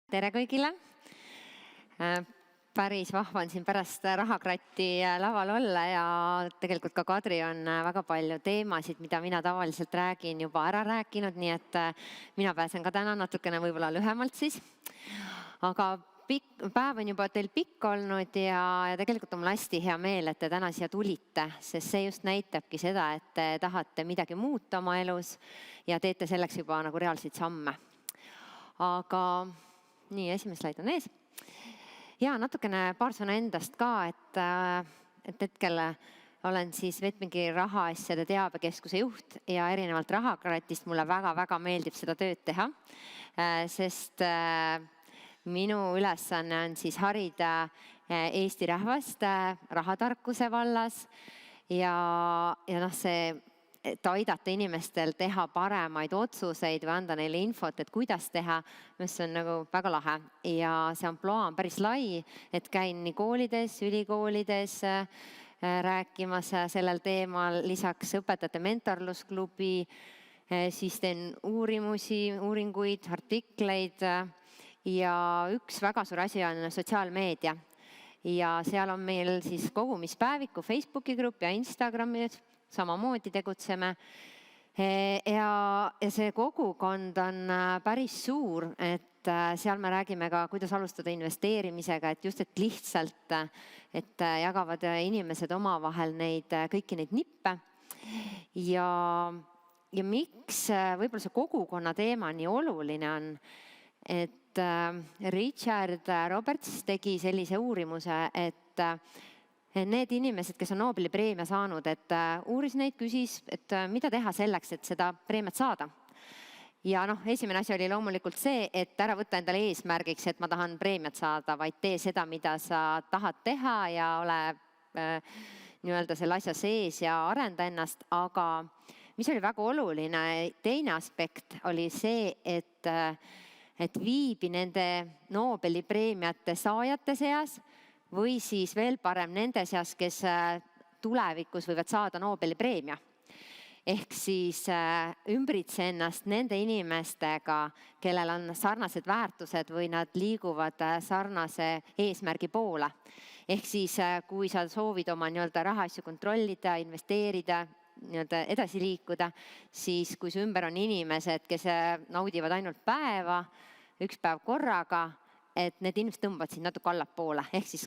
Tere kõigile! Päris vahva on siin pärast rahakratti laval olla ja tegelikult ka Kadri on väga palju teemasid, mida mina tavaliselt räägin, juba ära rääkinud, nii et mina pääsen ka täna natukene võib-olla lühemalt siis. Aga päev on juba teil pikk olnud ja tegelikult on mul hästi hea meel, et te täna siia tulite, sest see just näitabki seda, et te tahate midagi muuta oma elus ja teete selleks juba nagu reaalseid samme. Aga nii, esimene slaid on ees. Ja natukene paar sõna endast ka, et hetkel olen siis Vetmingi rahaasjade teabekeskuse juht ja erinevalt rahakratist mulle väga-väga meeldib seda tööd teha, sest minu ülesanne on siis harida Eesti rahvast rahatarkuse vallas ja see et aidata inimestel teha paremaid otsuseid või anda neile infot, et kuidas teha, mis on nagu väga lahe. Ja see ampluaa on päris lai, et käin nii koolides, ülikoolides rääkimas sellel teemal, lisaks õpetajate mentorlusklubi, siis teen uuringuid, artikleid ja üks väga suur asi on sotsiaalmeedia. Ja seal on meil siis kogumispäeviku Facebooki grupp ja Instagramis samamoodi tegutseme. Ja see kogukond on päris suur, et seal me räägime ka, kuidas alustada investeerimisega, et just et lihtsalt, et jagavad inimesed omavahel kõiki neid nippe. Ja miks võib-olla see kogukonna teema nii oluline on, et Richard Roberts tegi sellise uurimuse, et need inimesed, kes on Nobeli preemia saanud, et uuris neid, küsis, et mida teha selleks, et seda preemiat saada. Ja esimene asi oli loomulikult see, et ära võtta endale eesmärgiks, et ma tahan preemiat saada, vaid tee seda, mida sa tahad teha ja ole nii-öelda selle asja sees ja arenda ennast. Aga mis oli väga oluline, teine aspekt oli see, et viibi nende Nobeli preemiate saajate seas või siis veel parem nende seas, kes tulevikus võivad saada Nobeli preemia. Ehk siis ümbritse ennast nende inimestega, kellel on sarnased väärtused või nad liiguvad sarnase eesmärgi poole. Ehk siis kui sa soovid oma rahaasju kontrollida, investeerida, edasi liikuda, siis kui su ümber on inimesed, kes naudivad ainult päeva, üks päev korraga, et need inimesed tõmbavad sind natuke allapoole. Ehk siis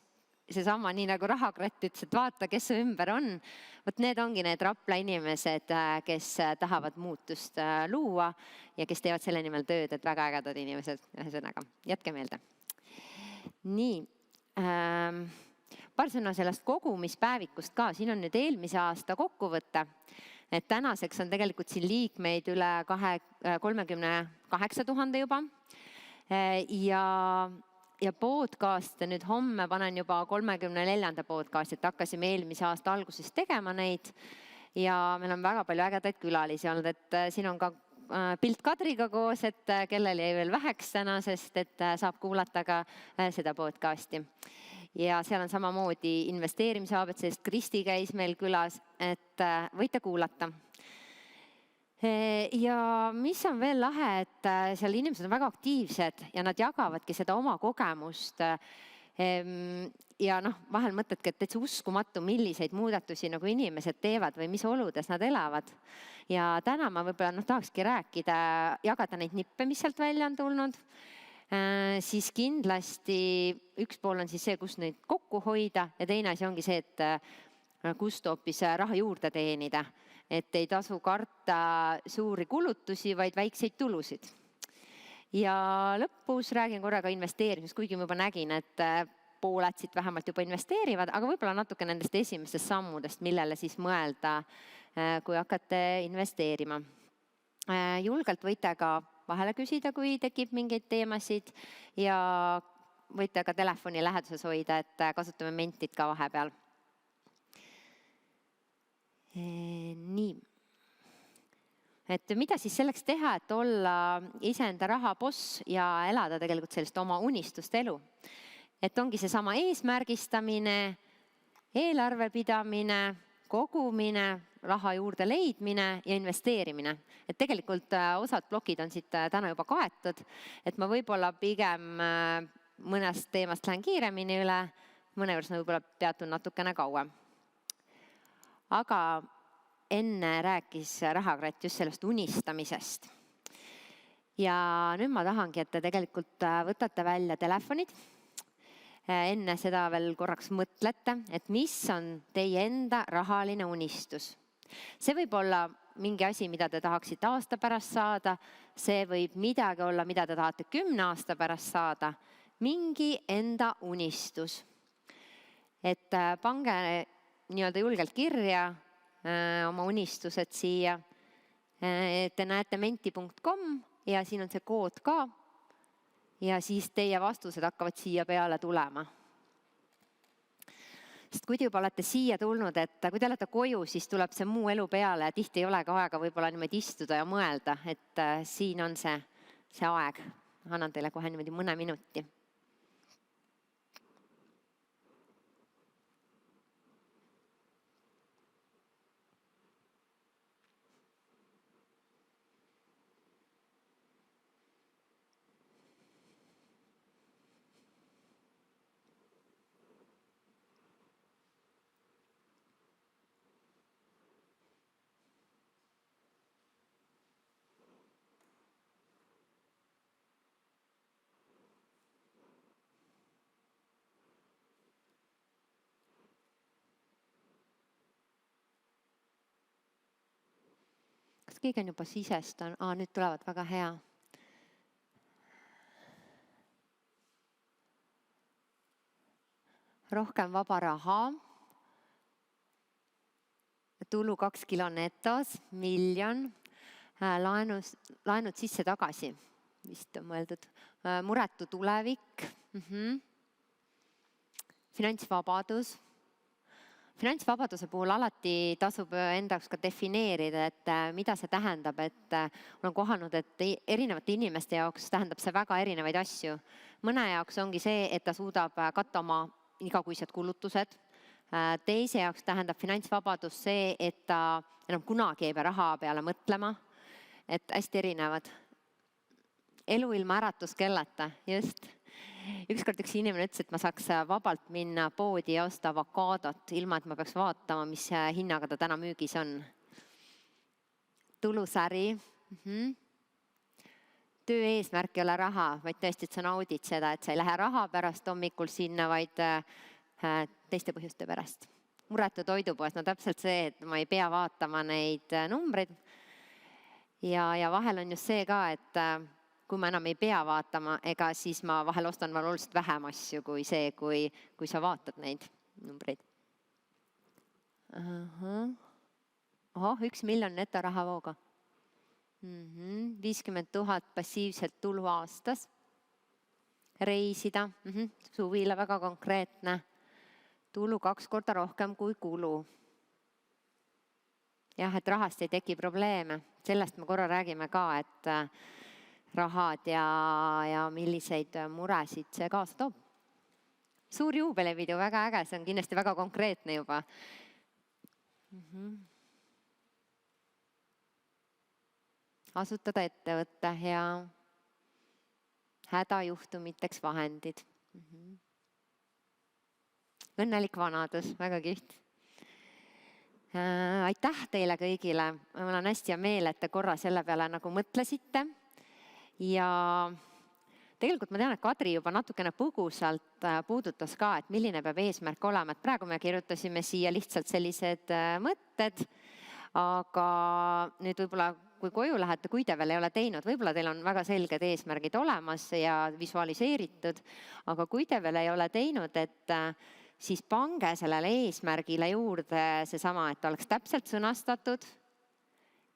seesama, nii nagu rahakratt ütles, et vaata, kes su ümber on. Võt need ongi need Rapla inimesed, kes tahavad muutust luua ja kes teevad selle nimel tööd, et väga ägedad inimesed. Ühesõnaga, jätke meelde. Nii, paar sõna sellest kogumispäevikust ka. Siin on nüüd eelmise aasta kokkuvõte. Et tänaseks on tegelikult siin liikmeid üle 38 000 juba. Ja podcast, nüüd homme panen juba 34. podcast, et hakkasime eelmise aasta alguses tegema neid ja meil on väga palju ägedaid külalisi olnud, et siin on ka pilt Kadriga koos, et kellel jäi veel väheks täna, sest et saab kuulata ka seda podcasti. Ja seal on samamoodi investeerimise ABC-st, Kristi käis meil külas, et võite kuulata. Ja mis on veel lahe, et seal inimesed on väga aktiivsed ja nad jagavadki seda oma kogemust ja vahel mõtledki, et täitsa uskumatu, milliseid muudatusi nagu inimesed teevad või mis oludes nad elavad. Ja täna ma võib-olla tahakski rääkida, jagada neid nippe, mis sealt välja on tulnud. Siis kindlasti üks pool on siis see, kus neid kokku hoida ja teine asi ongi see, et kust hoopis raha juurde teenida. Et ei tasu karta suuri kulutusi, vaid väikseid tulusid. Ja lõpus räägin korraga investeerimisest, kuigi ma juba nägin, et pooled siit vähemalt juba investeerivad, aga võib-olla natuke nendest esimestest sammudest, millele siis mõelda, kui hakkate investeerima. Julgelt võite ka vahele küsida, kui tekib mingeid teemasid ja võite ka telefoni läheduses hoida, et kasutame mentid ka vahepeal. Nii, et mida siis selleks teha, et olla iseenda raha boss ja elada tegelikult sellist oma unistuste elu. Et ongi see sama eesmärgistamine, eelarve pidamine, kogumine raha juurde leidmine ja investeerimine. Et tegelikult osad plokid on siit täna juba kaetud, et ma võib-olla pigem mõnest teemast lähen kiiremini üle, mõne juures võib-olla peatun natukene kauem. Aga enne rääkis Rahakratt just sellest unistamisest. Ja nüüd ma tahangi, et te tegelikult võtate välja telefonid. Enne seda veel korraks mõtlete, et mis on teie enda rahaline unistus. See võib olla mingi asi, mida te tahaksite aasta pärast saada, see võib midagi olla, mida te tahate 10 aasta pärast saada, mingi enda unistus. Et pange nii-öelda julgelt kirja oma unistused siia. Te näete menti.com ja siin on see kood ka. Ja siis teie vastused hakkavad siia peale tulema. Sest kui te juba olete siia tulnud, et kui te olete koju, siis tuleb see muu elu peale ja tihti ei ole ka aega võib-olla niimoodi istuda ja mõelda, et siin on see aeg. Annan teile kohe niimoodi mõne minuti. Kas keegi on juba sisestanud? Nüüd tulevad, väga hea. Rohkem vaba raha. Tulu 2 kilo netos, 1 miljon. Laenud sisse tagasi, vist on mõeldud. Muretu tulevik. Finantsvabadus. Finantsvabaduse puhul alati tasub enda jaoks ka defineerida, et mida see tähendab, et olen kohanud, et erinevate inimeste jaoks tähendab see väga erinevaid asju. Mõne jaoks ongi see, et ta suudab katta oma igakuised kulutused. Teise jaoks tähendab finantsvabadus see, et ta enam kunagi ei pea raha peale mõtlema. Et hästi erinevad. Elu ilma äratuskellata, just. Ükskord üks inimene ütles, et ma saaks vabalt minna poodi ja osta avokaadot, ilma et ma peaks vaatama, mis hinnaga ta täna müügis on. Tulusäri. Töö eesmärk ei ole raha, vaid tõesti, et sa naudid seda, et sa ei lähe raha pärast hommikul sinna, vaid teiste põhjuste pärast. Muretu toidupoes, no täpselt see, et ma ei pea vaatama neid numbreid. Ja vahel on just see ka, et kui ma enam ei pea vaatama, ega siis ma vahel ostan oluliselt vähem asju kui see, kui sa vaatad neid numbreid. 1 miljon netorahavooga. 50 000 passiivset tulu aastas. Reisida, suvila väga konkreetne. Tulu 2 korda rohkem kui kulu. Jah, et rahast ei teki probleeme. Sellest me korra räägime ka, et rahad ja milliseid muresid see kaasa toob. Suur juubelipidu, väga äge, see on kindlasti väga konkreetne juba. Asutada ettevõtte ja hädajuhtumiteks vahendid. Õnnelik vanadus, väga kihvt. Aitäh teile kõigile. Mul on hästi hea meel, et te korra selle peale nagu mõtlesite. Ja tegelikult ma tean, et Kadri juba natukene põgusalt puudutas ka, et milline peab eesmärk olema. Et praegu me kirjutasime siia lihtsalt sellised mõtted, aga nüüd võib-olla kui koju lähete, kui te veel ei ole teinud, võib-olla teil on väga selged eesmärgid olemas ja visualiseeritud, aga kui te veel ei ole teinud, et siis pange sellele eesmärgile juurde seesama, et oleks täpselt sõnastatud,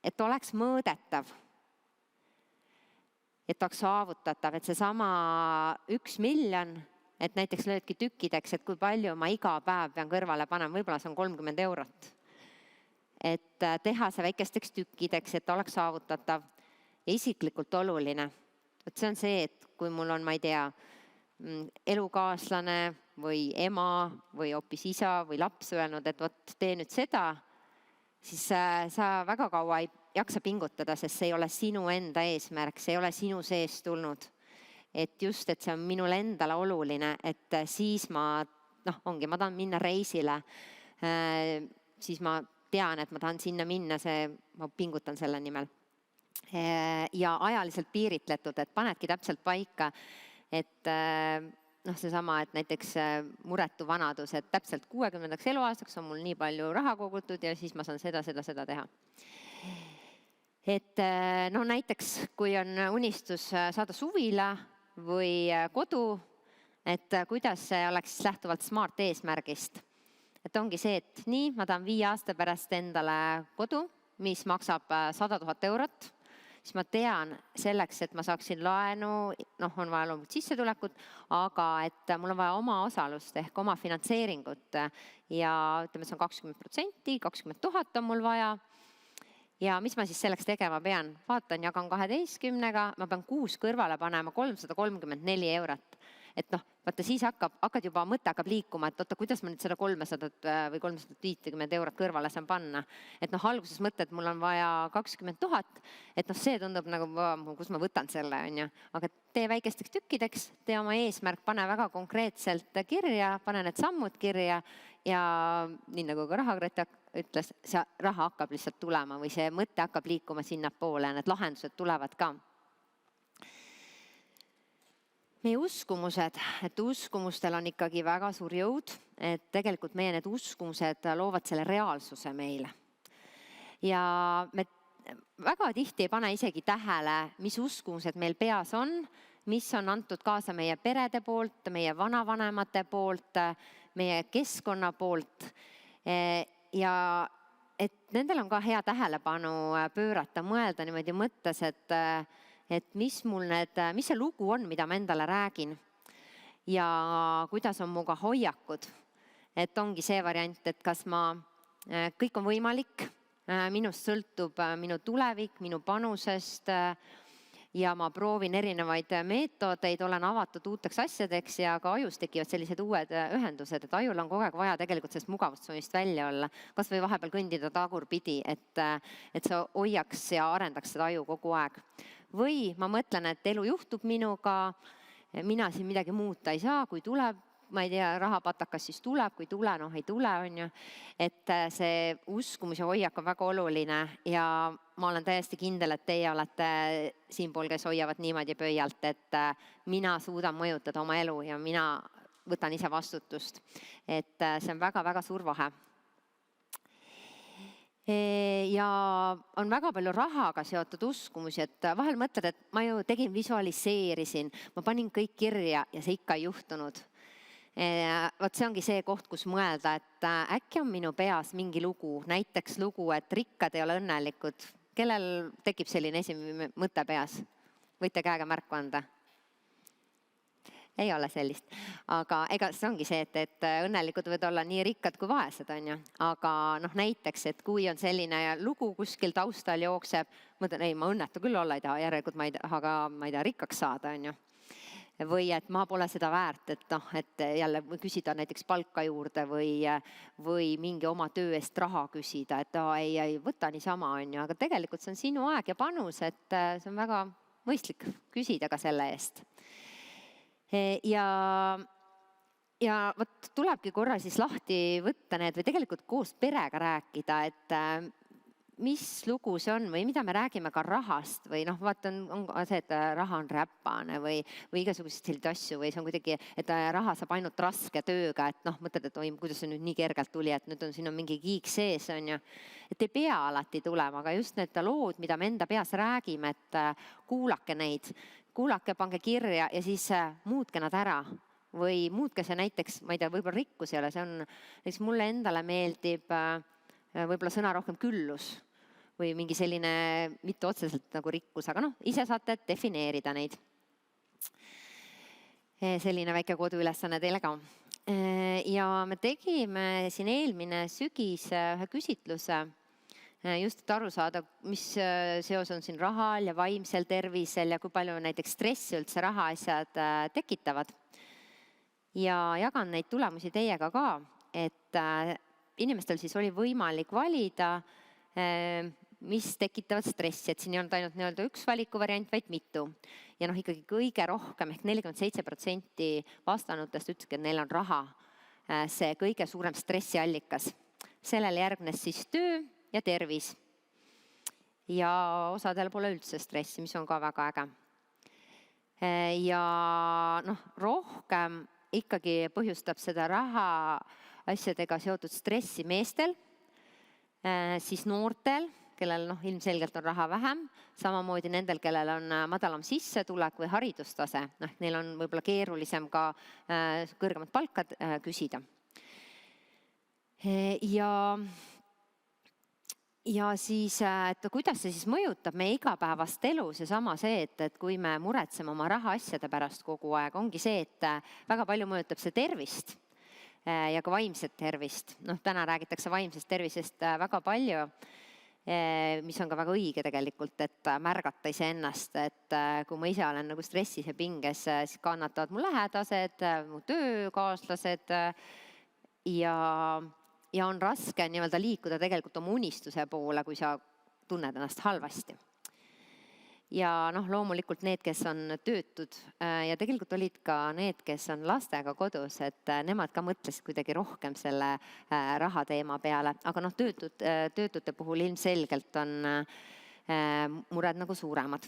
et oleks mõõdetav, et oleks saavutatav, et seesama 1 miljon, et näiteks löödki tükkideks, et kui palju ma iga päev pean kõrvale panema, võib-olla see on 30 eurot. Et teha see väikesteks tükkideks, et oleks saavutatav ja isiklikult oluline. Et see on see, et kui mul on, ma ei tea, elukaaslane või ema või hoopis isa või laps öelnud, et tee nüüd seda, siis sa väga kaua ei jaksa pingutada, sest see ei ole sinu enda eesmärk, see ei ole sinu sees tulnud. Et just, et see on minule endale oluline, et siis ma ma tahan minna reisile, siis ma tean, et ma tahan sinna minna, ma pingutan selle nimel. Ja ajaliselt piiritletud, et panedki täpselt paika, et seesama, et näiteks muretu vanadus, et täpselt 60. eluaastaks on mul nii palju raha kogutud ja siis ma saan seda teha. Et näiteks, kui on unistus saada suvila või kodu, et kuidas see oleks lähtuvalt SMART eesmärgist. Et ongi see, et nii, ma tahan 5 aasta pärast endale kodu, mis maksab 100 000 eurot, siis ma tean selleks, et ma saaksin laenu, on vaja loomulikult sissetulekut, aga et mul on vaja oma osalust ehk oma finantseeringut ja ütleme, see on 20%, 20 000 on mul vaja. Ja mis ma siis selleks tegema pean? Vaatan, jagan 12-ga, ma pean kuus kõrvale panema 334 eurot. Et vaata siis hakkad juba, mõte hakkab liikuma, et oota, kuidas ma nüüd seda 300 või 350 eurot kõrvale saan panna. Et alguses mõte, et mul on vaja 20 000, et see tundub nagu, kus ma võtan selle, on ju. Aga tee väikesteks tükkideks, tee oma eesmärk, pane väga konkreetselt kirja, pane need sammud kirja ja nii nagu ka Rahakrat ütles, see raha hakkab lihtsalt tulema või see mõte hakkab liikuma sinna poole, need lahendused tulevad ka. Meie uskumused, et uskumustel on ikkagi väga suur jõud, et tegelikult meie need uskumused loovad selle reaalsuse meile. Ja me väga tihti ei pane isegi tähele, mis uskumused meil peas on, mis on antud kaasa meie perede poolt, meie vanavanemate poolt, meie keskkonna poolt. Ja et nendel on ka hea tähelepanu pöörata, mõelda niimoodi mõttes, et mis see lugu on, mida ma endale räägin ja kuidas on muga hoiakud. Et ongi see variant, et kas kõik on võimalik, minust sõltub minu tulevik, minu panusest ja ma proovin erinevaid meetodeid, olen avatud uuteks asjadeks ja ka ajus tekivad sellised uued ühendused, et ajul on kogu aeg vaja tegelikult sellest mugavustsoonist välja olla. Kas või vahepeal kõndida tagurpidi, et sa hoiaks ja arendaks seda aju kogu aeg. Või ma mõtlen, et elu juhtub minuga, mina siin midagi muuta ei saa, kui tuleb, ma ei tea, rahapatakas siis tuleb, kui ei tule, on ju. Et see uskumus ja hoiak on väga oluline ja ma olen täiesti kindel, et teie olete siinpool, kes hoiavad niimoodi pöialt, et mina suudan mõjutada oma elu ja mina võtan ise vastutust. Et see on väga-väga suur vahe. Ja on väga palju rahaga seotud uskumusi, et vahel mõtled, et ma ju visualiseerisin, ma panin kõik kirja ja see ikka ei juhtunud. Vot see ongi see koht, kus mõelda, et äkki on minu peas mingi lugu, näiteks lugu, et rikkad ei ole õnnelikud. Kellel tekib selline esimene mõte peas? Võite käega märku anda? Ei ole sellist. Aga ega see ongi see, et õnnelikud võivad olla nii rikkad kui vaesed, on ju. Aga näiteks, et kui on selline lugu kuskil taustal jookseb, mõtlen, ei, ma õnnetu küll olla ei taha, järelikult ma ei taha ka, rikkaks saada, on ju. Või et ma pole seda väärt, et jälle küsida näiteks palka juurde või mingi oma töö eest raha küsida, et ei võta niisama, on ju. Aga tegelikult see on sinu aeg ja panus, et see on väga mõistlik küsida ka selle eest. Ja võt tulebki korra siis lahti võtta need või tegelikult koos perega rääkida, et mis lugu see on või mida me räägime ka rahast või vaata on see, et raha on räpane või igasuguseid selliseid asju või see on kuidagi, et raha saab ainult raske tööga, et mõtled, et oi, kuidas see nüüd nii kergelt tuli, et nüüd siin on mingi kiik sees, on ju. Et ei pea alati tulema, aga just need lood, mida me enda peas räägime, et kuulake neid, kuulake, pange kirja ja siis muutke nad ära. Või muutke see näiteks, ma ei tea, võib-olla rikkus ei ole, see on, näiteks mulle endale meeldib võib-olla sõna rohkem küllus või mingi selline, mitte otseselt nagu rikkus, aga ise saate defineerida neid. Selline väike koduülesanne teile ka. Ja me tegime siin eelmine sügis ühe küsitluse, just et aru saada, mis seos on siin rahal ja vaimsel tervisel ja kui palju näiteks stressi üldse rahaasjad tekitavad. Ja jagan neid tulemusi teiega ka, et inimestel siis oli võimalik valida mis tekitavad stressi, et siin ei olnud ainult nii-öelda üks valikuvariant, vaid mitu. Ja ikkagi kõige rohkem ehk 47% vastanutest ütleski, et neil on raha see kõige suurem stressiallikas. Sellele järgnes siis töö ja tervis. Ja osadel pole üldse stressi, mis on ka väga äge. Ja rohkem ikkagi põhjustab seda raha asjadega seotud stressi meestel, siis noortel, kellel ilmselgelt on raha vähem, samamoodi nendel, kellel on madalam sissetulek või haridustase, neil on võib-olla keerulisem ka kõrgemat palka küsida. Ja siis, et kuidas see siis mõjutab meie igapäevast elu, seesama see, et kui me muretseme oma rahaasjade pärast kogu aeg, ongi see, et väga palju mõjutab see tervist ja ka vaimset tervist. Täna räägitakse vaimsest tervisest väga palju, mis on ka väga õige tegelikult, et märgata iseennast, et kui ma ise olen nagu stressis ja pinges, siis kannatavad mu lähedased, mu töökaaslased ja on raske nii-öelda liikuda tegelikult oma unistuse poole, kui sa tunned ennast halvasti. Ja loomulikult need, kes on töötud ja tegelikult olid ka need, kes on lastega kodus, et nemad ka mõtlesid kuidagi rohkem selle raha teema peale, aga töötute puhul ilmselgelt on mured nagu suuremad.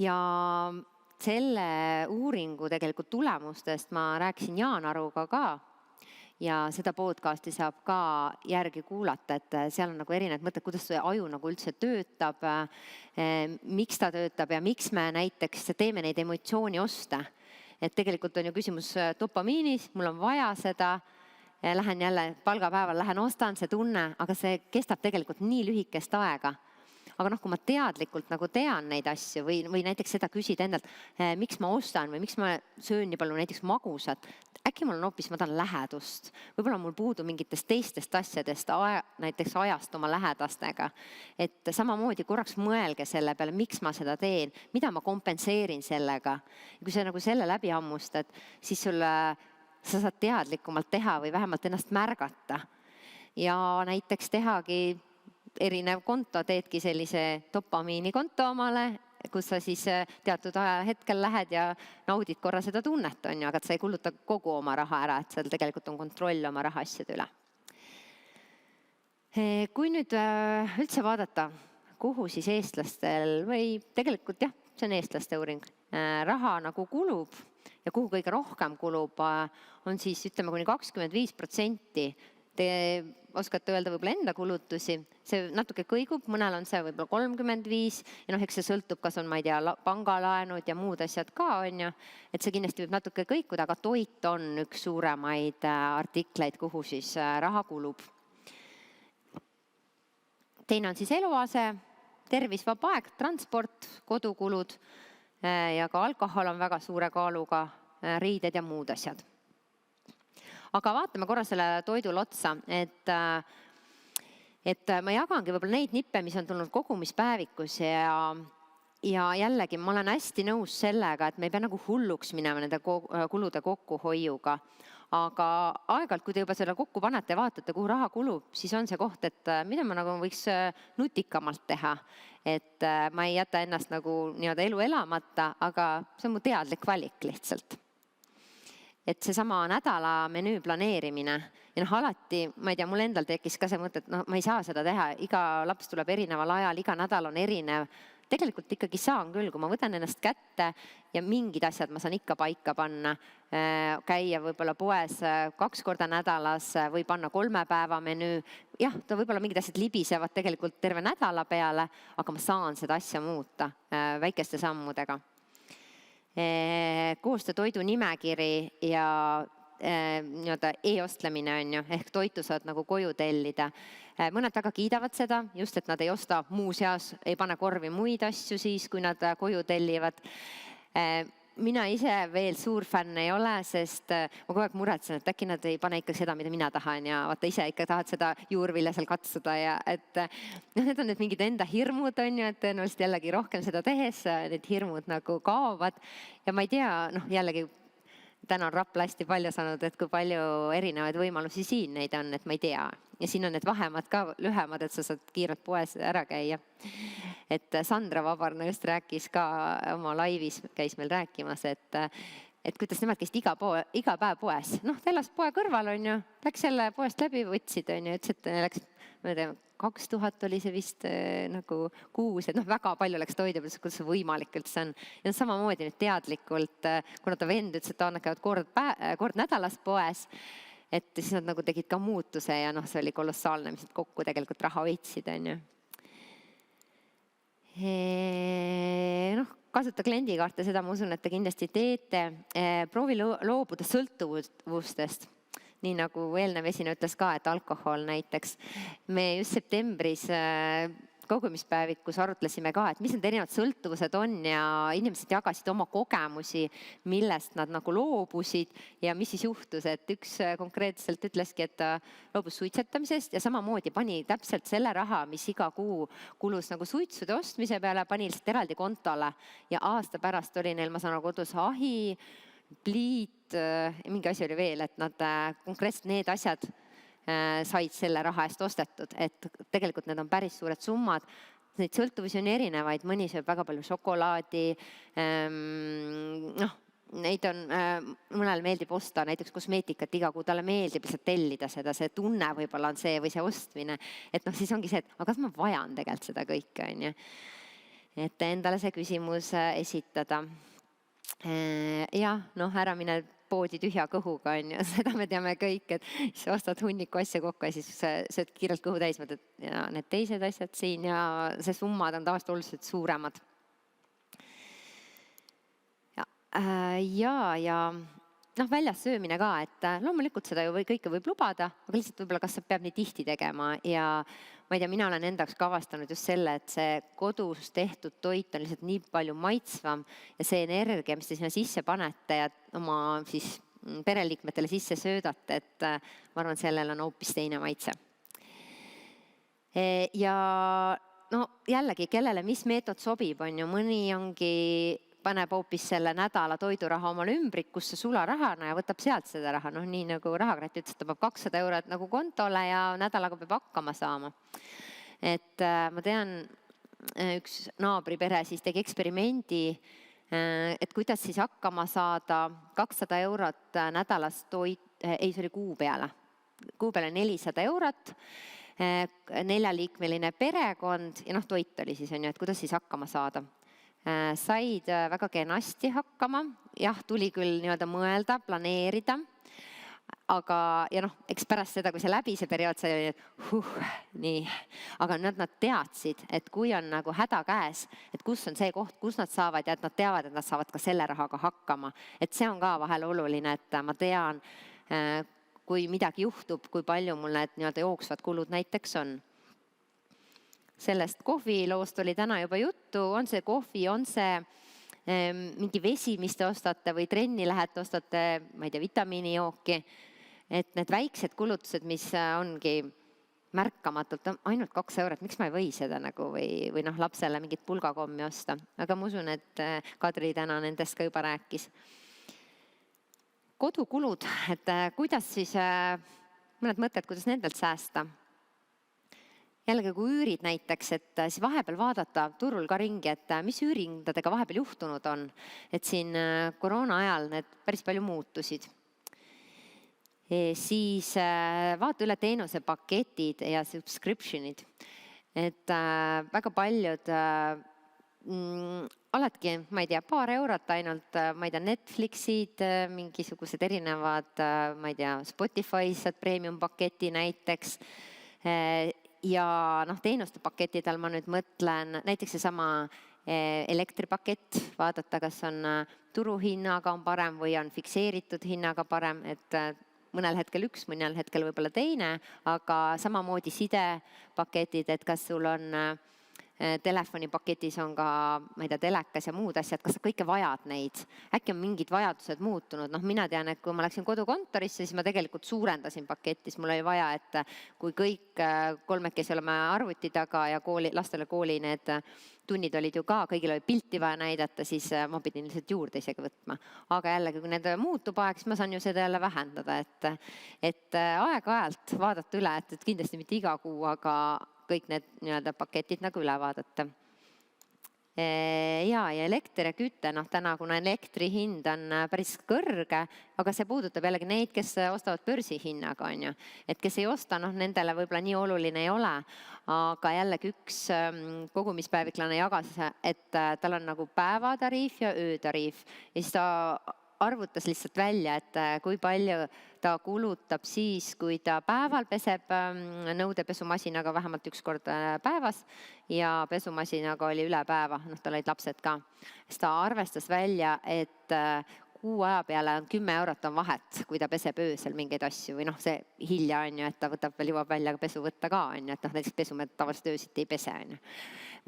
Ja selle uuringu tegelikult tulemustest ma rääkisin Jaan Aruga ka. Ja seda podcasti saab ka järgi kuulata, et seal on nagu erinevad mõtted, kuidas see aju nagu üldse töötab, miks ta töötab ja miks me näiteks teeme neid emotsioonioste. Et tegelikult on ju küsimus dopamiinis, mul on vaja seda, lähen jälle palgapäeval, lähen ostan, see tunne, aga see kestab tegelikult nii lühikest aega. Aga kui ma teadlikult nagu tean neid asju või näiteks seda küsida endalt, miks ma ostan või miks ma söön nii palju näiteks magusat, äkki mul on hoopis, ma tahan lähedust. Võib-olla mul puudu mingitest teistest asjadest, näiteks ajast oma lähedastega. Et samamoodi korraks mõelge selle peale, miks ma seda teen, mida ma kompenseerin sellega. Ja kui sa nagu selle läbi hammustad, siis sa saad teadlikumalt teha või vähemalt ennast märgata. Ja näiteks tehagi erinev konto, teedki sellise dopamiinikonto omale, kus sa siis teatud hetkel lähed ja naudid korra seda tunnet, aga sa ei kuluta kogu oma raha ära, et seal tegelikult on kontroll oma rahaasjade üle. Kui nüüd üldse vaadata, kuhu siis eestlastel või tegelikult see on eestlaste uuring, raha nagu kulub ja kuhu kõige rohkem kulub, on siis ütleme kuni 25%. Te oskate öelda võib-olla enda kulutusi, see natuke kõigub, mõnel on see võib-olla 35 ja eks see sõltub, kas on, ma ei tea, pangalaenud ja muud asjad ka, et see kindlasti võib natuke kõikuda, aga toit on üks suuremaid artikleid, kuhu siis raha kulub. Teine on siis eluase, tervis, vaba aeg, transport, kodukulud ja ka alkohol on väga suure kaaluga, riided ja muud asjad. Aga vaatame korra selle toidul otsa, et ma jagangi võib-olla neid nippe, mis on tulnud kogumispäevikus ja jällegi ma olen hästi nõus sellega, et me ei pea nagu hulluks minema nende kulude kokkuhoiuga. Aga aeg-ajalt, kui te juba selle kokku panete ja vaatate, kuhu raha kulub, siis on see koht, et mida ma nagu võiks nutikamalt teha. Et ma ei jäta ennast nagu nii-öelda elu elamata, aga see on mu teadlik valik lihtsalt. Et seesama nädala menüü planeerimine ja alati, ma ei tea, mul endal tekkis ka see mõte, et ma ei saa seda teha, iga laps tuleb erineval ajal, iga nädal on erinev. Tegelikult ikkagi saan küll, kui ma võtan ennast kätte ja mingid asjad ma saan ikka paika panna, käia võib-olla poes 2 korda nädalas või panna 3 päeva menüü. Jah, võib-olla mingid asjad libisevad tegelikult terve nädala peale, aga ma saan seda asja muuta väikeste sammudega. Koostöö toidu nimekiri ja e-ostlemine on ju, ehk toitu saad nagu koju tellida. Mõned väga kiidavad seda, just et nad ei osta muuseas, ei pane korvi muid asju siis, kui nad koju tellivad. Mina ise veel suur fänn ei ole, sest ma kogu aeg muretsen, et äkki nad ei pane ikka seda, mida mina tahan ja vaata ise ikka tahad seda juurvilja seal katsuda ja et need on need mingid enda hirmud on ju, et tõenäoliselt jällegi rohkem seda tehes need hirmud nagu kaovad ja ma ei tea, jällegi täna on Rapla hästi palju saanud, et kui palju erinevaid võimalusi siin neid on, et ma ei tea. Ja siin on need vahemad ka lühemad, et sa saad kiirelt poes ära käia. Et Sandra Vabarna just rääkis ka oma laivis, käis meil rääkimas, et kuidas nemad käisid iga päev poes. Noh, ta elas poe kõrval, on ju, läks jälle poest läbi, võtsid, on ju, ütles, et läks, ma ei tea, 2000 oli see vist nagu kuus, et noh, väga palju läks toidu, kuidas see võimalik üldse on. Ja samamoodi nüüd teadlikult, kuna ta vend ütles, et ta käivad kord nädalas poes, et siis nad nagu tegid ka muutuse ja noh, see oli kolossaalne, mis nad kokku tegelikult raha hoidsid, on ju. Noh, kasuta kliendikaarte, seda ma usun, et te kindlasti teete. Proovi loobuda sõltuvustest. Nii nagu eelnev esineja ütles ka, et alkohol näiteks. Me just septembris kogumispäevikus arutlesime ka, et mis need erinevad sõltuvused on ja inimesed jagasid oma kogemusi, millest nad nagu loobusid ja mis siis juhtus, et üks konkreetselt ütleski, et ta loobus suitsetamisest ja samamoodi pani täpselt selle raha, mis iga kuu kulus nagu suitsude ostmise peale, pani lihtsalt eraldi kontole ja aasta pärast oli neil, ma saan aru, kodus ahi, pliit, mingi asi oli veel, et nad konkreetselt need asjad said selle raha eest ostetud, et tegelikult need on päris suured summad. Neid sõltuvusi on erinevaid, mõni sööb väga palju šokolaadi, noh, neid on, mõnel meeldib osta näiteks kosmeetikat iga kuu, talle meeldib lihtsalt tellida seda, see tunne võib-olla on see või see ostmine, et noh, siis ongi see, et aga kas ma vajan tegelikult seda kõike, on ju. Et endale see küsimus esitada. Ja noh, ära mine poodi tühja kõhuga, on ju, seda me teame kõik, et siis ostad hunniku asja kokku ja siis sööd kiirelt kõhu täis, mõtled, ja need teised asjad siin ja see summad on tavaliselt oluliselt suuremad. Ja noh, väljas söömine ka, et loomulikult seda ju kõike võib lubada, aga lihtsalt võib-olla kas sa peab nii tihti tegema ja ma ei tea, mina olen endaks ka avastanud just selle, et see kodus tehtud toit on lihtsalt nii palju maitsvam ja see energia, mis te sinna sisse panete ja oma siis pereliikmetele sisse söödate, et ma arvan, sellel on hoopis teine maitse. Ja no jällegi, kellele mis meetod sobib, on ju, mõni ongi paneb hoopis selle nädala toiduraha omale ümbrikusse sularahana ja võtab sealt seda raha. Noh, nii nagu Rahakratt ütles, ta peab 200 eurot nagu kontole ja nädalaga peab hakkama saama. Et ma tean, üks naabripere siis tegi eksperimendi, et kuidas siis hakkama saada 200 eurot nädalas see oli kuu peale. Kuu peale 400 eurot, 4-liikmeline perekond ja noh, toit oli siis, on ju, et kuidas siis hakkama saada. Said väga kenasti hakkama, jah, tuli küll nii-öelda mõelda, planeerida, aga ja noh, eks pärast seda, kui see läbi see periood, see oli nii, aga nad teadsid, et kui on nagu häda käes, et kus on see koht, kus nad saavad ja et nad teavad, et nad saavad ka selle rahaga hakkama, et see on ka vahel oluline, et ma tean, kui midagi juhtub, kui palju mul need nii-öelda jooksvad kulud näiteks on. Sellest kohviloost oli täna juba juttu, on see kohvi, on see mingi vesi, mis te ostate või trenni lähete, ostate, ma ei tea, vitamiinijooki, et need väiksed kulutused, mis ongi märkamatult, ainult 2 eurot, miks ma ei või seda nagu või noh, lapsele mingit pulgakommi osta, aga ma usun, et Kadri täna nendest ka juba rääkis. Kodukulud, et kuidas siis, mõned mõtted, kuidas nendelt säästa. Jällegi, kui üürid näiteks, et siis vahepeal vaadata turul ka ringi, et mis üürindadega vahepeal juhtunud on. Et siin koroona ajal need päris palju muutusid. Siis vaata üle teenusepaketid ja subscriptionid. Et väga paljud, oledki, ma ei tea, paar eurot ainult, ma ei tea, Netflixid, mingisugused erinevad, ma ei tea, Spotify saad premium paketi näiteks. Ja noh, teenuste paketidel ma nüüd mõtlen näiteks seesama elektripakett, vaadata, kas on turuhinnaga on parem või on fikseeritud hinnaga parem, et mõnel hetkel üks, mõnel hetkel võib-olla teine, aga samamoodi sidepaketid, et kas sul on telefonipaketis on ka, ma ei tea, telekas ja muud asjad, kas sa kõike vajad neid? Äkki on mingid vajadused muutunud? Noh, mina tean, et kui ma läksin kodukontorisse, siis ma tegelikult suurendasin paketis. Mul oli vaja, et kui kõik kolmekesi oleme arvuti taga ja lastele kooli need tunnid olid ju ka, kõigil oli pilti vaja näidata, siis ma pidin lihtsalt juurde isegi võtma. Aga jällegi, kui need muutub aeg, siis ma saan ju seda jälle vähendada, et aeg-ajalt vaadata üle, et kindlasti mitte iga kuu, aga kõik need nii-öelda paketid nagu üle vaadata. Ja elekter ja küte, noh täna, kuna elektri hind on päris kõrge, aga see puudutab jällegi neid, kes ostavad börsihinnaga, on ju. Et kes ei osta, noh nendele võib-olla nii oluline ei ole, aga jällegi üks kogumispäeviklane jagas, et tal on nagu päevatariif ja öötariif ja siis ta arvutas lihtsalt välja, et kui palju ta kulutab siis, kui ta päeval peseb nõudepesumasinaga vähemalt üks kord päevas ja pesumasinaga oli üle päeva, noh tal olid lapsed ka. Siis ta arvestas välja, et kuu aja peale on 10 eurot on vahet, kui ta peseb öösel mingeid asju või noh, see hilja on ju, et ta võtab veel jõuab välja pesu võtta ka on ju, et noh näiteks pesumehed tavaliselt öösiti ei pese on ju.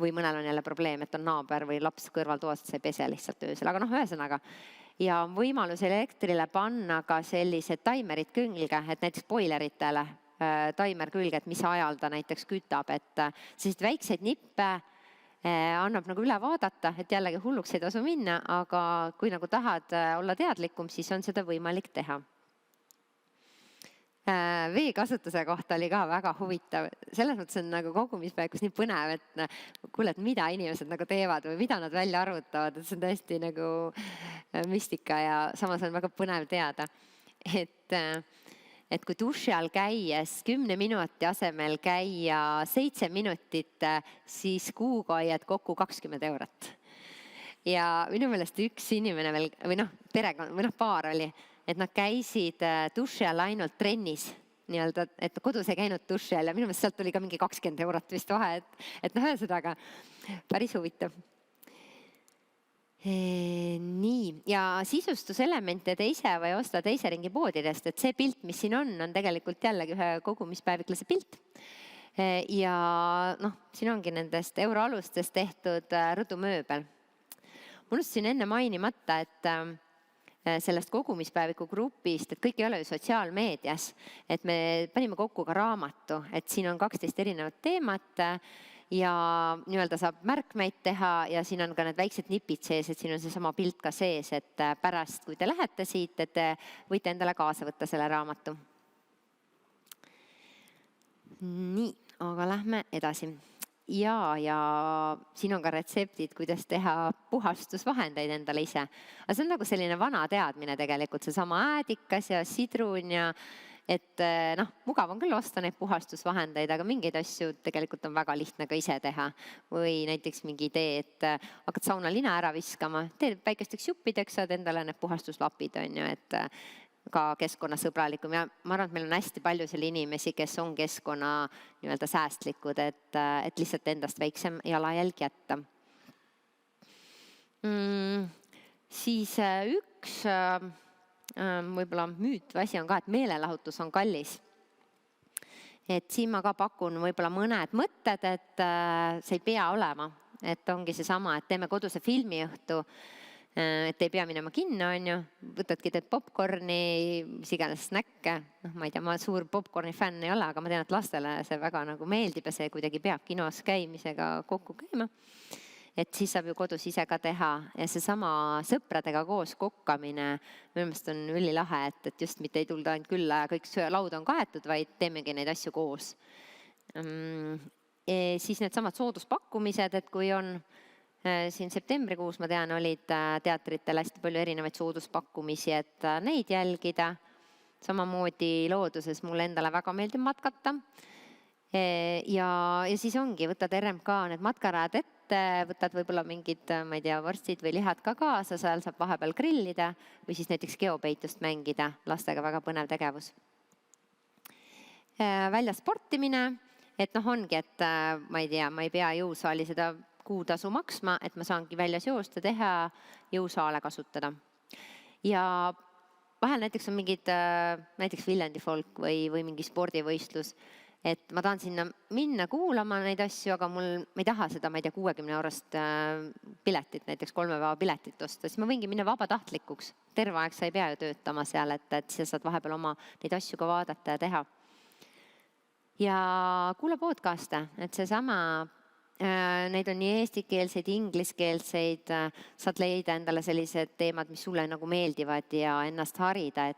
Või mõnel on jälle probleem, et on naaber või laps kõrvaltoas, et sa ei pese lihtsalt öösel, aga noh ühesõnaga. Ja on võimalus elektrile panna ka sellised taimerid külge, et näiteks boileritele taimer külge, et mis ajal ta näiteks kütab, et sellised väikseid nippe annab nagu üle vaadata, et jällegi hulluks ei tasu minna, aga kui nagu tahad olla teadlikum, siis on seda võimalik teha. Veekasutuse kohta oli ka väga huvitav. Selles mõttes on nagu kogumispäevikus nii põnev, et kuuled, mida inimesed nagu teevad või mida nad välja arvutavad, et see on tõesti nagu müstika ja samas on väga põnev teada. Et kui duši all käies 10 minuti asemel käia 7 minutit, siis kuuga hoiad kokku 20 eurot. Ja minu meelest üks inimene veel, või noh, perekond, või noh, paar oli, et nad käisid duši all ainult trennis, nii-öelda, et kodus ei käinud duši all ja minu meelest sealt tuli ka mingi 20 eurot vist vahe, et noh, ühesõnaga päris huvitav. Nii, ja sisustuselemente te ise või osta teise ringi poodidest, et see pilt, mis siin on tegelikult jällegi ühe kogumispäeviklase pilt. Ja noh, siin ongi nendest euroalustest tehtud rõdumööbel. Ma unustasin enne mainimata, et sellest kogumispäeviku grupist, et kõik ei ole ju sotsiaalmeedias, et me panime kokku ka raamatu, et siin on 12 erinevat teemat ja nii-öelda saab märkmeid teha ja siin on ka need väiksed nipid sees, et siin on seesama pilt ka sees, et pärast, kui te lähete siit, et te võite endale kaasa võtta selle raamatu. Nii, aga lähme edasi. Ja siin on ka retseptid, kuidas teha puhastusvahendeid endale ise. Aga see on nagu selline vana teadmine tegelikult, see sama äädikas ja sidrun ja et noh, mugav on küll osta neid puhastusvahendeid, aga mingeid asju tegelikult on väga lihtne ka ise teha. Või näiteks mingi idee, et hakkad saunalina ära viskama, teed väikesteks juppideks, saad endale need puhastuslapid, on ju, et ka keskkonnasõbralikum ja ma arvan, et meil on hästi palju selle inimesi, kes on keskkonna nii-öelda säästlikud, et lihtsalt endast väiksem jalajälg jätta. Siis üks võib-olla müüt või asi on ka, et meelelahutus on kallis. Et siin ma ka pakun võib-olla mõned mõtted, et see ei pea olema, et ongi seesama, et teeme koduse filmiõhtu, et ei pea minema kinno, on ju, võtadki teed popcorni, mis iganes snäkke, noh, ma ei tea, ma suur popcorni fänn ei ole, aga ma tean, et lastele see väga nagu meeldib ja see kuidagi peab kinos käimisega kokku käima. Et siis saab ju kodus ise ka teha ja seesama sõpradega koos kokkamine, minu meelest on ülilahe, et just mitte ei tulda ainult külla ja kõik laud on kaetud, vaid teemegi neid asju koos. Siis need samad sooduspakkumised, et kui on siin septembrikuus, ma tean, olid teatritel hästi palju erinevaid sooduspakkumisi, et neid jälgida. Samamoodi looduses mulle endale väga meeldib matkata. Ja siis ongi, võtad RMK need matkarajad ette, võtad võib-olla mingid, ma ei tea, vorstid või lihad ka kaasa, seal saab vahepeal grillida või siis näiteks geopeitust mängida, lastega väga põnev tegevus. Välja sportimine, et noh ongi, et ma ei tea, ma ei pea jõusaali seda kuutasu maksma, et ma saangi väljas joosta, teha, jõusaale kasutada. Ja vahel näiteks on mingid, näiteks Viljandi folk või mingi spordivõistlus, et ma tahan sinna minna kuulama neid asju, aga ma ei taha seda, ma ei tea, 60 € piletit, näiteks 3 päeva piletit osta, siis ma võingi minna vabatahtlikuks. Terve aeg sa ei pea ju töötama seal, et sa saad vahepeal oma neid asju ka vaadata ja teha. Ja kuula podcast'e, et seesama, neid on nii eestikeelseid, ingliskeelseid, saad leida endale sellised teemad, mis sulle nagu meeldivad ja ennast harida,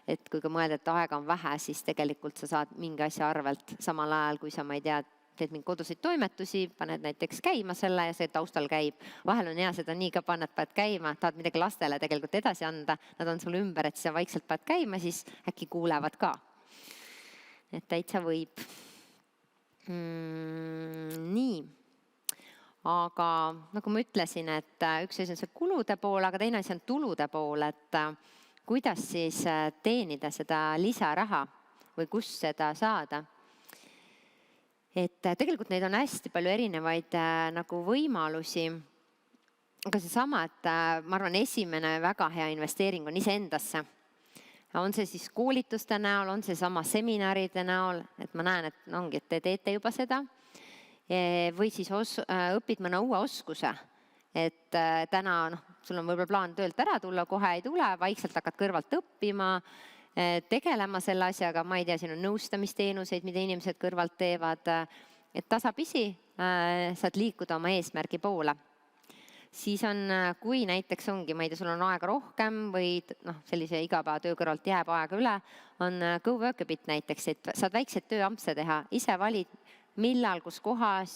et kui ka mõelda, et aega on vähe, siis tegelikult sa saad mingi asja arvelt samal ajal, kui sa, ma ei tea, teed mingi koduseid toimetusi, paned näiteks käima selle ja see taustal käib. Vahel on hea seda nii ka panna, et paned käima, tahad midagi lastele tegelikult edasi anda, nad on sul ümber, et sa vaikselt paned käima, siis äkki kuulevad ka. Et täitsa võib. Nii, aga nagu ma ütlesin, et üks asi on see kulude pool, aga teine asi on tulude pool, et kuidas siis teenida seda lisaraha või kus seda saada. Et tegelikult neid on hästi palju erinevaid nagu võimalusi, aga seesama, et ma arvan, esimene väga hea investeering on iseendasse. On see siis koolituste näol, on see sama seminaride näol, et ma näen, et ongi, et te teete juba seda. Või siis õpid mõne uue oskuse, et täna sul on võib-olla plaan töölt ära tulla, kohe ei tule, vaikselt hakkad kõrvalt õppima, tegelema selle asjaga, ma ei tea, siin on nõustamisteenuseid, mida inimesed kõrvalt teevad, et tasapisi saad liikuda oma eesmärgi poole. Siis on, kui näiteks ongi, ma ei tea, sul on aega rohkem või sellise igapäeva töö kõrvalt jääb aega üle, on Go Work a Bit näiteks, et saad väikseid tööampse teha, ise valid, millal, kus kohas,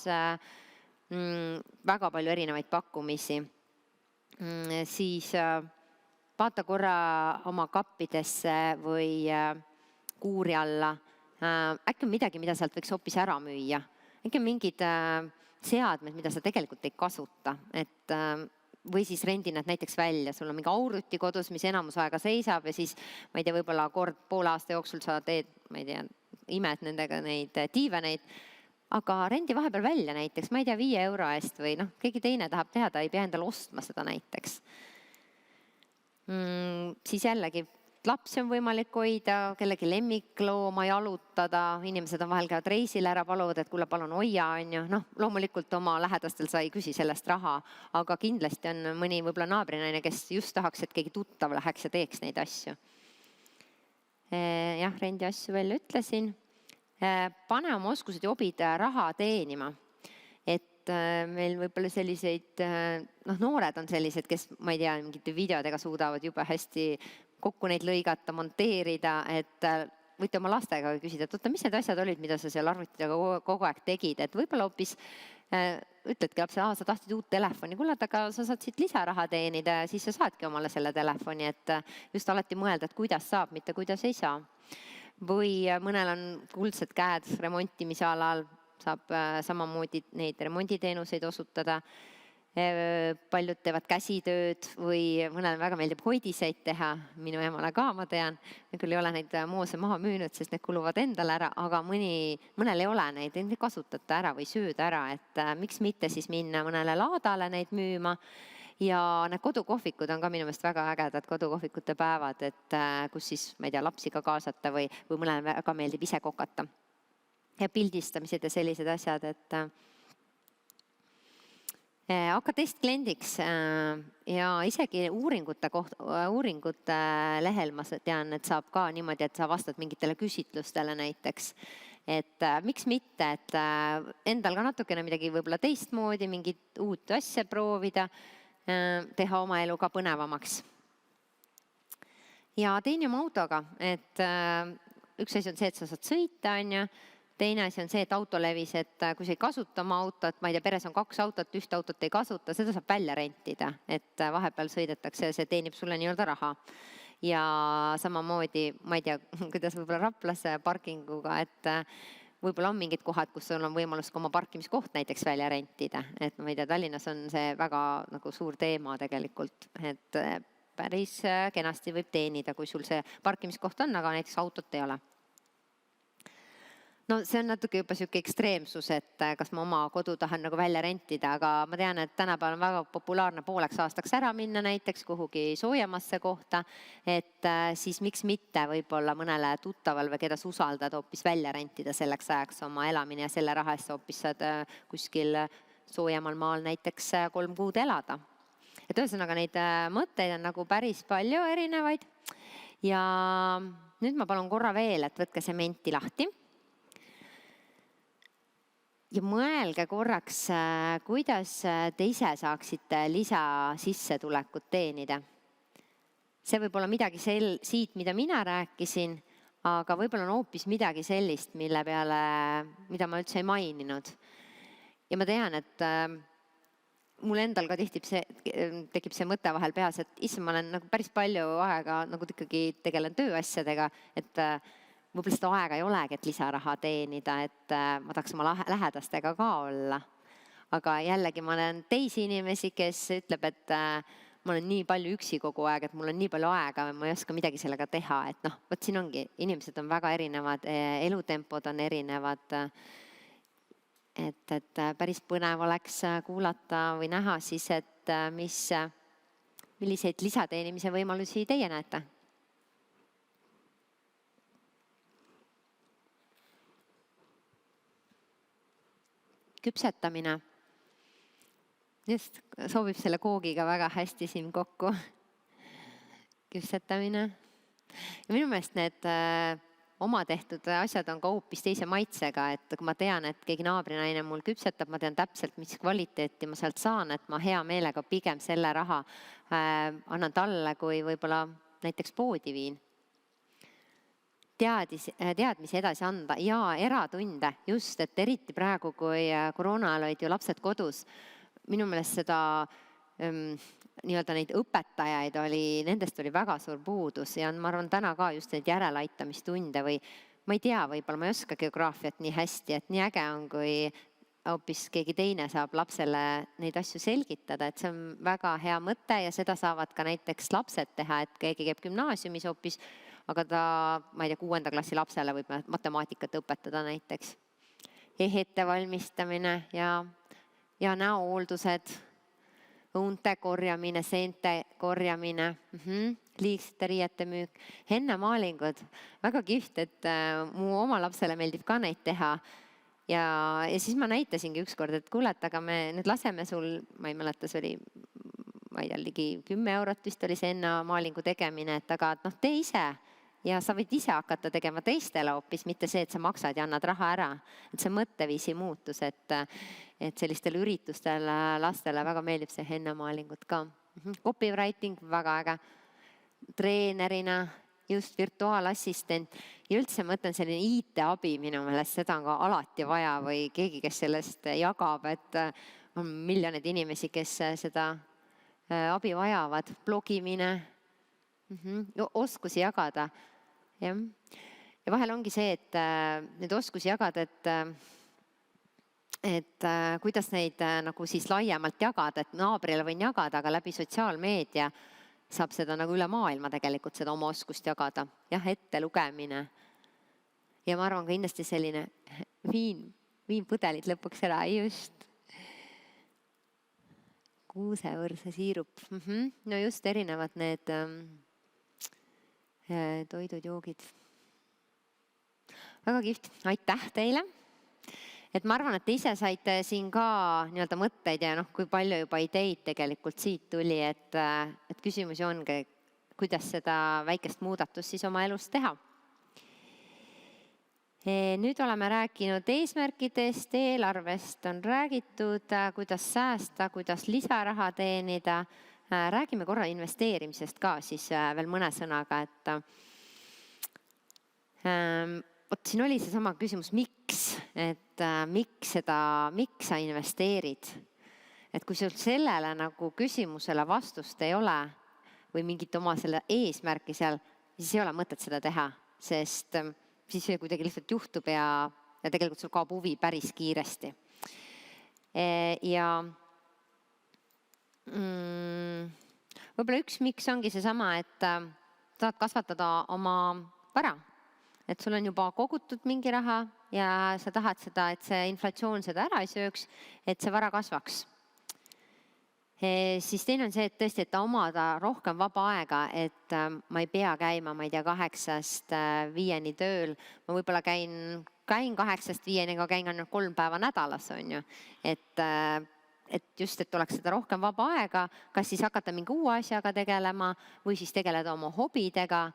väga palju erinevaid pakkumisi. Siis vaata korra oma kappidesse või kuuri alla, äkki on midagi, mida sealt võiks hoopis ära müüa, äkki on mingid seadmed, mida sa tegelikult ei kasuta, et või siis rendi nad näiteks välja, sul on mingi auruti kodus, mis enamus aega seisab ja siis, ma ei tea, võib-olla kord poole aasta jooksul sa teed, ma ei tea, imed nendega neid diivaneid, aga rendi vahepeal välja näiteks, ma ei tea, 5 € eest või keegi teine tahab teha, ta ei pea endale ostma seda näiteks. Siis jällegi, lapsi on võimalik hoida, kellegi lemmiklooma jalutada, inimesed on vahel käivad reisile ära, paluvad, et kuule, palun hoia, on ju. Loomulikult oma lähedastel sa ei küsi sellest raha, aga kindlasti on mõni võib-olla naabrinaine, kes just tahaks, et keegi tuttav läheks ja teeks neid asju. Jah, rendi asju veel ütlesin. Pane oma oskused ja hobid raha teenima. Et meil võib-olla selliseid, noored on sellised, kes, ma ei tea, mingite videodega suudavad juba hästi kokku neid lõigata, monteerida, et võite oma lastega küsida, et oota, mis need asjad olid, mida sa seal arvutidega kogu aeg tegid, et võib-olla hoopis ütledki lapsele, sa tahtsid uut telefoni, kuule, aga sa saad siit lisaraha teenida ja siis sa saadki omale selle telefoni, et just alati mõelda, et kuidas saab, mitte kuidas ei saa. Või mõnel on kuldsed käed remontimise alal, saab samamoodi neid remonditeenuseid osutada. Paljud teevad käsitööd või mõnele väga meeldib hoidiseid teha, minu emale ka, ma tean, küll ei ole neid moose maha müünud, sest need kuluvad endale ära, aga mõnel ei ole neid, neid kasutate ära või sööd ära, et miks mitte siis minna mõnele laadale neid müüma. Ja need kodukohvikud on ka minu meelest väga ägedad kodukohvikute päevad, et kus siis, ma ei tea, lapsi ka kaasata või mõnele väga meeldib ise kokata. Ja pildistamised ja sellised asjad, et hakka testkliendiks ja isegi uuringute lehel ma tean, et saab ka niimoodi, et sa vastad mingitele küsitlustele näiteks. Et miks mitte, et endal ka natukene midagi võib-olla teistmoodi, mingit uut asja proovida, teha oma elu ka põnevamaks. Ja teeni oma autoga, et üks asi on see, et sa saad sõita, on ju. Teine asi on see, et autolevis, et kui sa ei kasuta oma autot, ma ei tea, peres on 2 autot, 1 autot ei kasuta, seda saab välja rentida, et vahepeal sõidetakse ja see teenib sulle nii-öelda raha. Ja samamoodi, ma ei tea, kuidas võib-olla Raplas parkinguga, et võib-olla on mingid kohad, kus sul on võimalus ka oma parkimiskoht näiteks välja rentida. Et ma ei tea, Tallinnas on see väga nagu suur teema tegelikult, et päris kenasti võib teenida, kui sul see parkimiskoht on, aga näiteks autot ei ole. no see on natuke juba sihuke ekstreemsus, et kas ma oma kodu tahan nagu välja rentida, aga ma tean, et tänapäeval on väga populaarne pooleks aastaks ära minna näiteks kuhugi soojemasse kohta, et siis miks mitte võib-olla mõnele tuttaval või keda sa usaldad hoopis välja rentida selleks ajaks oma elamine ja selle raha eest hoopis saad kuskil soojemal maal näiteks 3 kuud elada. Et ühesõnaga neid mõtteid on nagu päris palju erinevaid ja nüüd ma palun korra veel, et võtke see menti lahti. Ja mõelge korraks, kuidas te ise saaksite lisasissetulekut teenida. See võib olla midagi siit, mida mina rääkisin, aga võib-olla on hoopis midagi sellist, mida ma üldse ei maininud. Ja ma tean, et mul endal ka tekib see mõte vahel peas, et issand, ma olen nagu päris palju aega nagu ikkagi tegelen tööasjadega, et võib-olla seda aega ei olegi, et lisaraha teenida, et ma tahaks oma lähedastega ka olla. Aga jällegi ma olen teisi inimesi, kes ütleb, et ma olen nii palju üksi kogu aeg, et mul on nii palju aega, ma ei oska midagi sellega teha. Et noh, võt siin ongi, inimesed on väga erinevad, elutempod on erinevad. Et päris põnev oleks kuulata või näha siis, et milliseid lisateenimise võimalusi teie näete. Küpsetamine. Just sobib selle koogiga väga hästi siin kokku. Küpsetamine. Ja minu meelest need oma tehtud asjad on ka hoopis teise maitsega, et kui ma tean, et keegi naabrinaine mul küpsetab, ma tean täpselt, mis kvaliteeti ma sealt saan, et ma hea meelega pigem selle raha annan talle, kui võib-olla näiteks poodi viin. Teadmisi edasi anda ja eratunde, just, et eriti praegu, kui koroona ajal olid ju lapsed kodus, minu meelest seda nii-öelda neid õpetajaid nendest oli väga suur puudus ja ma arvan täna ka just neid järeleaitamistunde või ma ei tea, võib-olla ma ei oska geograafiat nii hästi, et nii äge on, kui hoopis keegi teine saab lapsele neid asju selgitada, et see on väga hea mõte ja seda saavad ka näiteks lapsed teha, et keegi käib gümnaasiumis hoopis, aga ma ei tea, 6. klassi lapsele võib matemaatikat õpetada näiteks. Ehete valmistamine ja näohooldused, õunte korjamine, seente korjamine, liigsete riiete müük, hennamaalingud. Väga kihvt, et mu oma lapsele meeldib ka neid teha. Ja siis ma näitasingi ükskord, et kuule, et aga me nüüd laseme sul, ma ei mäleta, see oli ligi 10 eurot vist oli see hennamaalingu tegemine, et aga tee ise. Ja sa võid ise hakata tegema teistele hoopis, mitte see, et sa maksad ja annad raha ära. Et see mõtteviisi muutus, et sellistel üritustel lastele väga meeldib see hennamaalingut ka. Copywriting, väga äge. Treenerina, just virtuaalassistent. Ja üldse ma mõtlen selline IT-abi minu meelest, seda on ka alati vaja või keegi, kes sellest jagab, et on miljonid inimesi, kes seda abi vajavad. Blogimine, oskusi jagada. Ja vahel ongi see, et need oskusi jagada, et kuidas neid nagu siis laiemalt jagada, et naabrile võin jagada, aga läbi sotsiaalmeedia saab seda nagu üle maailma tegelikult seda oma oskust jagada. Jah, ette lugemine. Ja ma arvan ka kindlasti selline viinpudelid lõpuks ära, just. Kuusevõrse siirup. No just erinevad need toidud, joogid. Väga kihvt. Aitäh teile. Et ma arvan, et te ise saite siin ka nii-öelda mõtteid ja kui palju juba ideid tegelikult siit tuli, et küsimusi ongi, kuidas seda väikest muudatust siis oma elus teha. Nüüd oleme rääkinud eesmärkidest, eelarvest on räägitud, kuidas säästa, kuidas lisaraha teenida. Räägime korra investeerimisest ka siis veel mõne sõnaga, et siin oli see sama küsimus, miks, et miks sa investeerid, et kui sul sellele nagu küsimusele vastust ei ole või mingit oma selle eesmärki seal, siis ei ole mõtet seda teha, sest siis see kuidagi lihtsalt juhtub ja tegelikult sul kaob huvi päris kiiresti. Ja võib-olla üks miks ongi see sama, et saad kasvatada oma vara. et sul on juba kogutud mingi raha ja sa tahad seda, et see inflatsioon seda ära ei sööks, et see vara kasvaks. Siis teine on see, et tõesti, et omada rohkem vaba aega, et ma ei pea käima, ma ei tea, 8-st 5-ni tööl, ma võib-olla käin 8-st 5-ni, aga käin ainult 3 päeva nädalas, on ju. Et just, et oleks seda rohkem vaba aega, kas siis hakata mingi uue asjaga tegelema või siis tegeleda oma hobidega,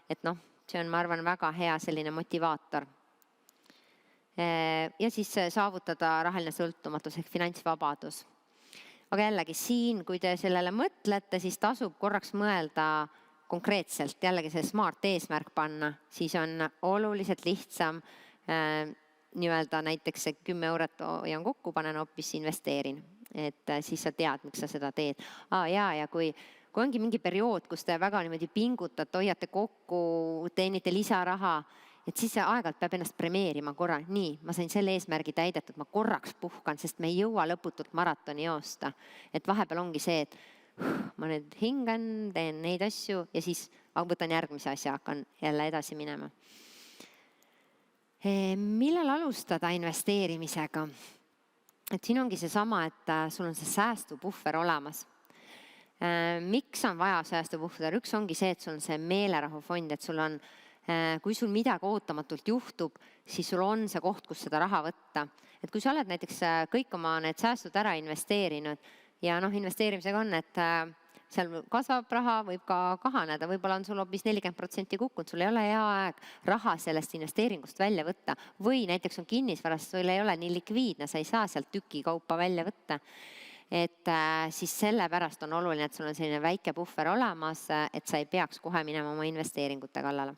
et noh, see on, ma arvan, väga hea selline motivaator. Ja siis saavutada rahaline sõltumatus ehk finantsvabadus. Aga jällegi siin, kui te sellele mõtlete, siis tasub korraks mõelda konkreetselt, jällegi see smart eesmärk panna, siis on oluliselt lihtsam nii-öelda näiteks see 10 eurot hoian kokku, panen hoopis investeerin. Et siis sa tead, miks sa seda teed. Ja kui ongi mingi periood, kus te väga niimoodi pingutate, hoiate kokku, teenite lisaraha, et siis aeg-ajalt peab ennast premeerima korra. Nii, ma sain selle eesmärgi täidetud, ma korraks puhkan, sest me ei jõua lõputult maratoni joosta. Et vahepeal ongi see, et ma nüüd hingan, teen neid asju ja siis võtan järgmise asja, hakkan jälle edasi minema. Millal alustada investeerimisega? Et siin ongi see sama, et sul on see säästupuhver olemas. Miks on vaja säästupuhver? Üks ongi see, et sul on see meelerahufond, et sul on kui sul midagi ootamatult juhtub, siis sul on see koht, kus seda raha võtta. Et kui sa oled näiteks kõik oma need säästud ära investeerinud ja investeerimisega on, et seal kasvab raha, võib ka kahaneda, võib-olla on sul hoopis 40% kukkunud, sul ei ole hea aeg raha sellest investeeringust välja võtta või näiteks on kinnisvarast, sul ei ole nii likviidne, sa ei saa sealt tüki kaupa välja võtta. Et siis sellepärast on oluline, et sul on selline väike puhver olemas, et sa ei peaks kohe minema oma investeeringute kallale.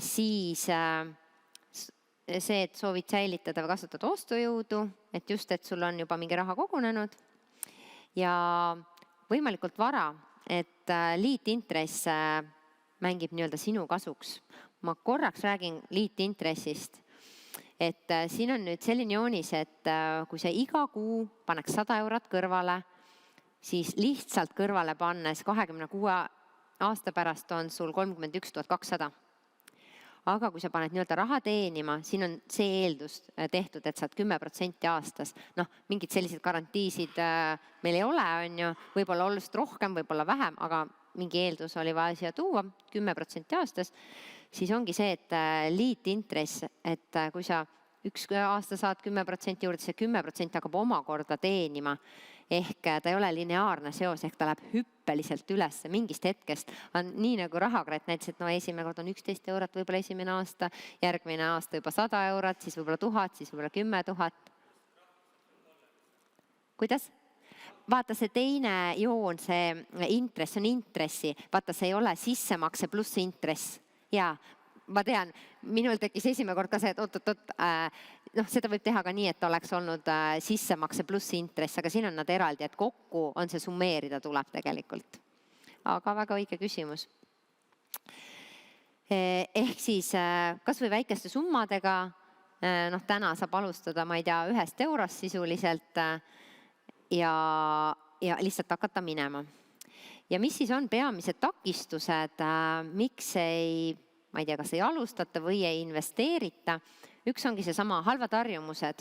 Siis see, et soovid säilitada või kasutada ostujõudu, et just, et sul on juba mingi raha kogunenud ja võimalikult vara, et liitintress mängib nii-öelda sinu kasuks. Ma korraks räägin liitintressist, et siin on nüüd selline joonis, et kui sa iga kuu paneks 100 eurot kõrvale, siis lihtsalt kõrvale pannes 26 aasta pärast on sul 31 200. Aga kui sa paned nii-öelda raha teenima, siin on see eeldus tehtud, et saad 10% aastas. Mingid sellised garantiisid meil ei ole, on ju, võib-olla oluliselt rohkem, võib-olla vähem, aga mingi eeldus oli vaja siia tuua, 10% aastas, siis ongi see, et liitintress, et kui sa üks aasta saad 10% juurde, see 10% hakkab omakorda teenima. Ehk ta ei ole lineaarne seos, ehk ta läheb hüppeliselt üles mingist hetkest. On nii nagu rahakratt näiteks, et esimene kord on 11 eurot, võib-olla esimene aasta, järgmine aasta juba 100 eurot, siis võib-olla 1000, siis võib-olla 10 000. Kuidas? Vaata see teine joon, see intress on intressi. Vaata, see ei ole sissemakse pluss intress. Jaa, ma tean, minul tekkis esimene kord ka see, et seda võib teha ka nii, et oleks olnud sissemakse pluss intress, aga siin on nad eraldi, et kokku on see summeerida tuleb tegelikult. Aga väga õige küsimus. Ehk siis kas või väikeste summadega, täna saab alustada, ma ei tea, 1 eurost sisuliselt ja lihtsalt hakata minema. Ja mis siis on peamised takistused, miks ma ei tea, kas ei alustata või ei investeerita. Üks ongi see sama halvad harjumused,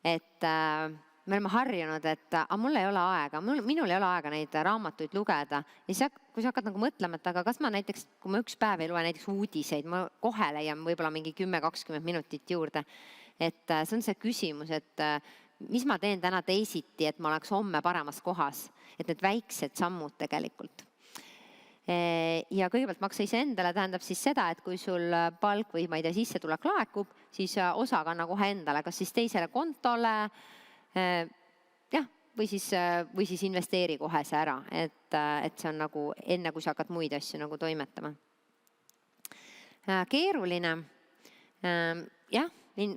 et me oleme harjunud, et mul ei ole aega, minul ei ole aega neid raamatuid lugeda. Ja kui sa hakkad mõtlema, et aga kas ma näiteks, kui ma üks päev ei loe näiteks uudiseid, ma kohe leian võib-olla mingi 10-20 minutit juurde. Et see on see küsimus, et mis ma teen täna teisiti, et ma oleks homme paremas kohas. Et need väiksed sammud tegelikult. Ja kõigepealt maksa iseendale tähendab siis seda, et kui sul palk või ma ei tea, sissetulek laekub, siis osa kanna kohe endale, kas siis teisele kontole või siis investeeri kohe see ära, et see on nagu enne, kui sa hakkad muid asju nagu toimetama. Keeruline,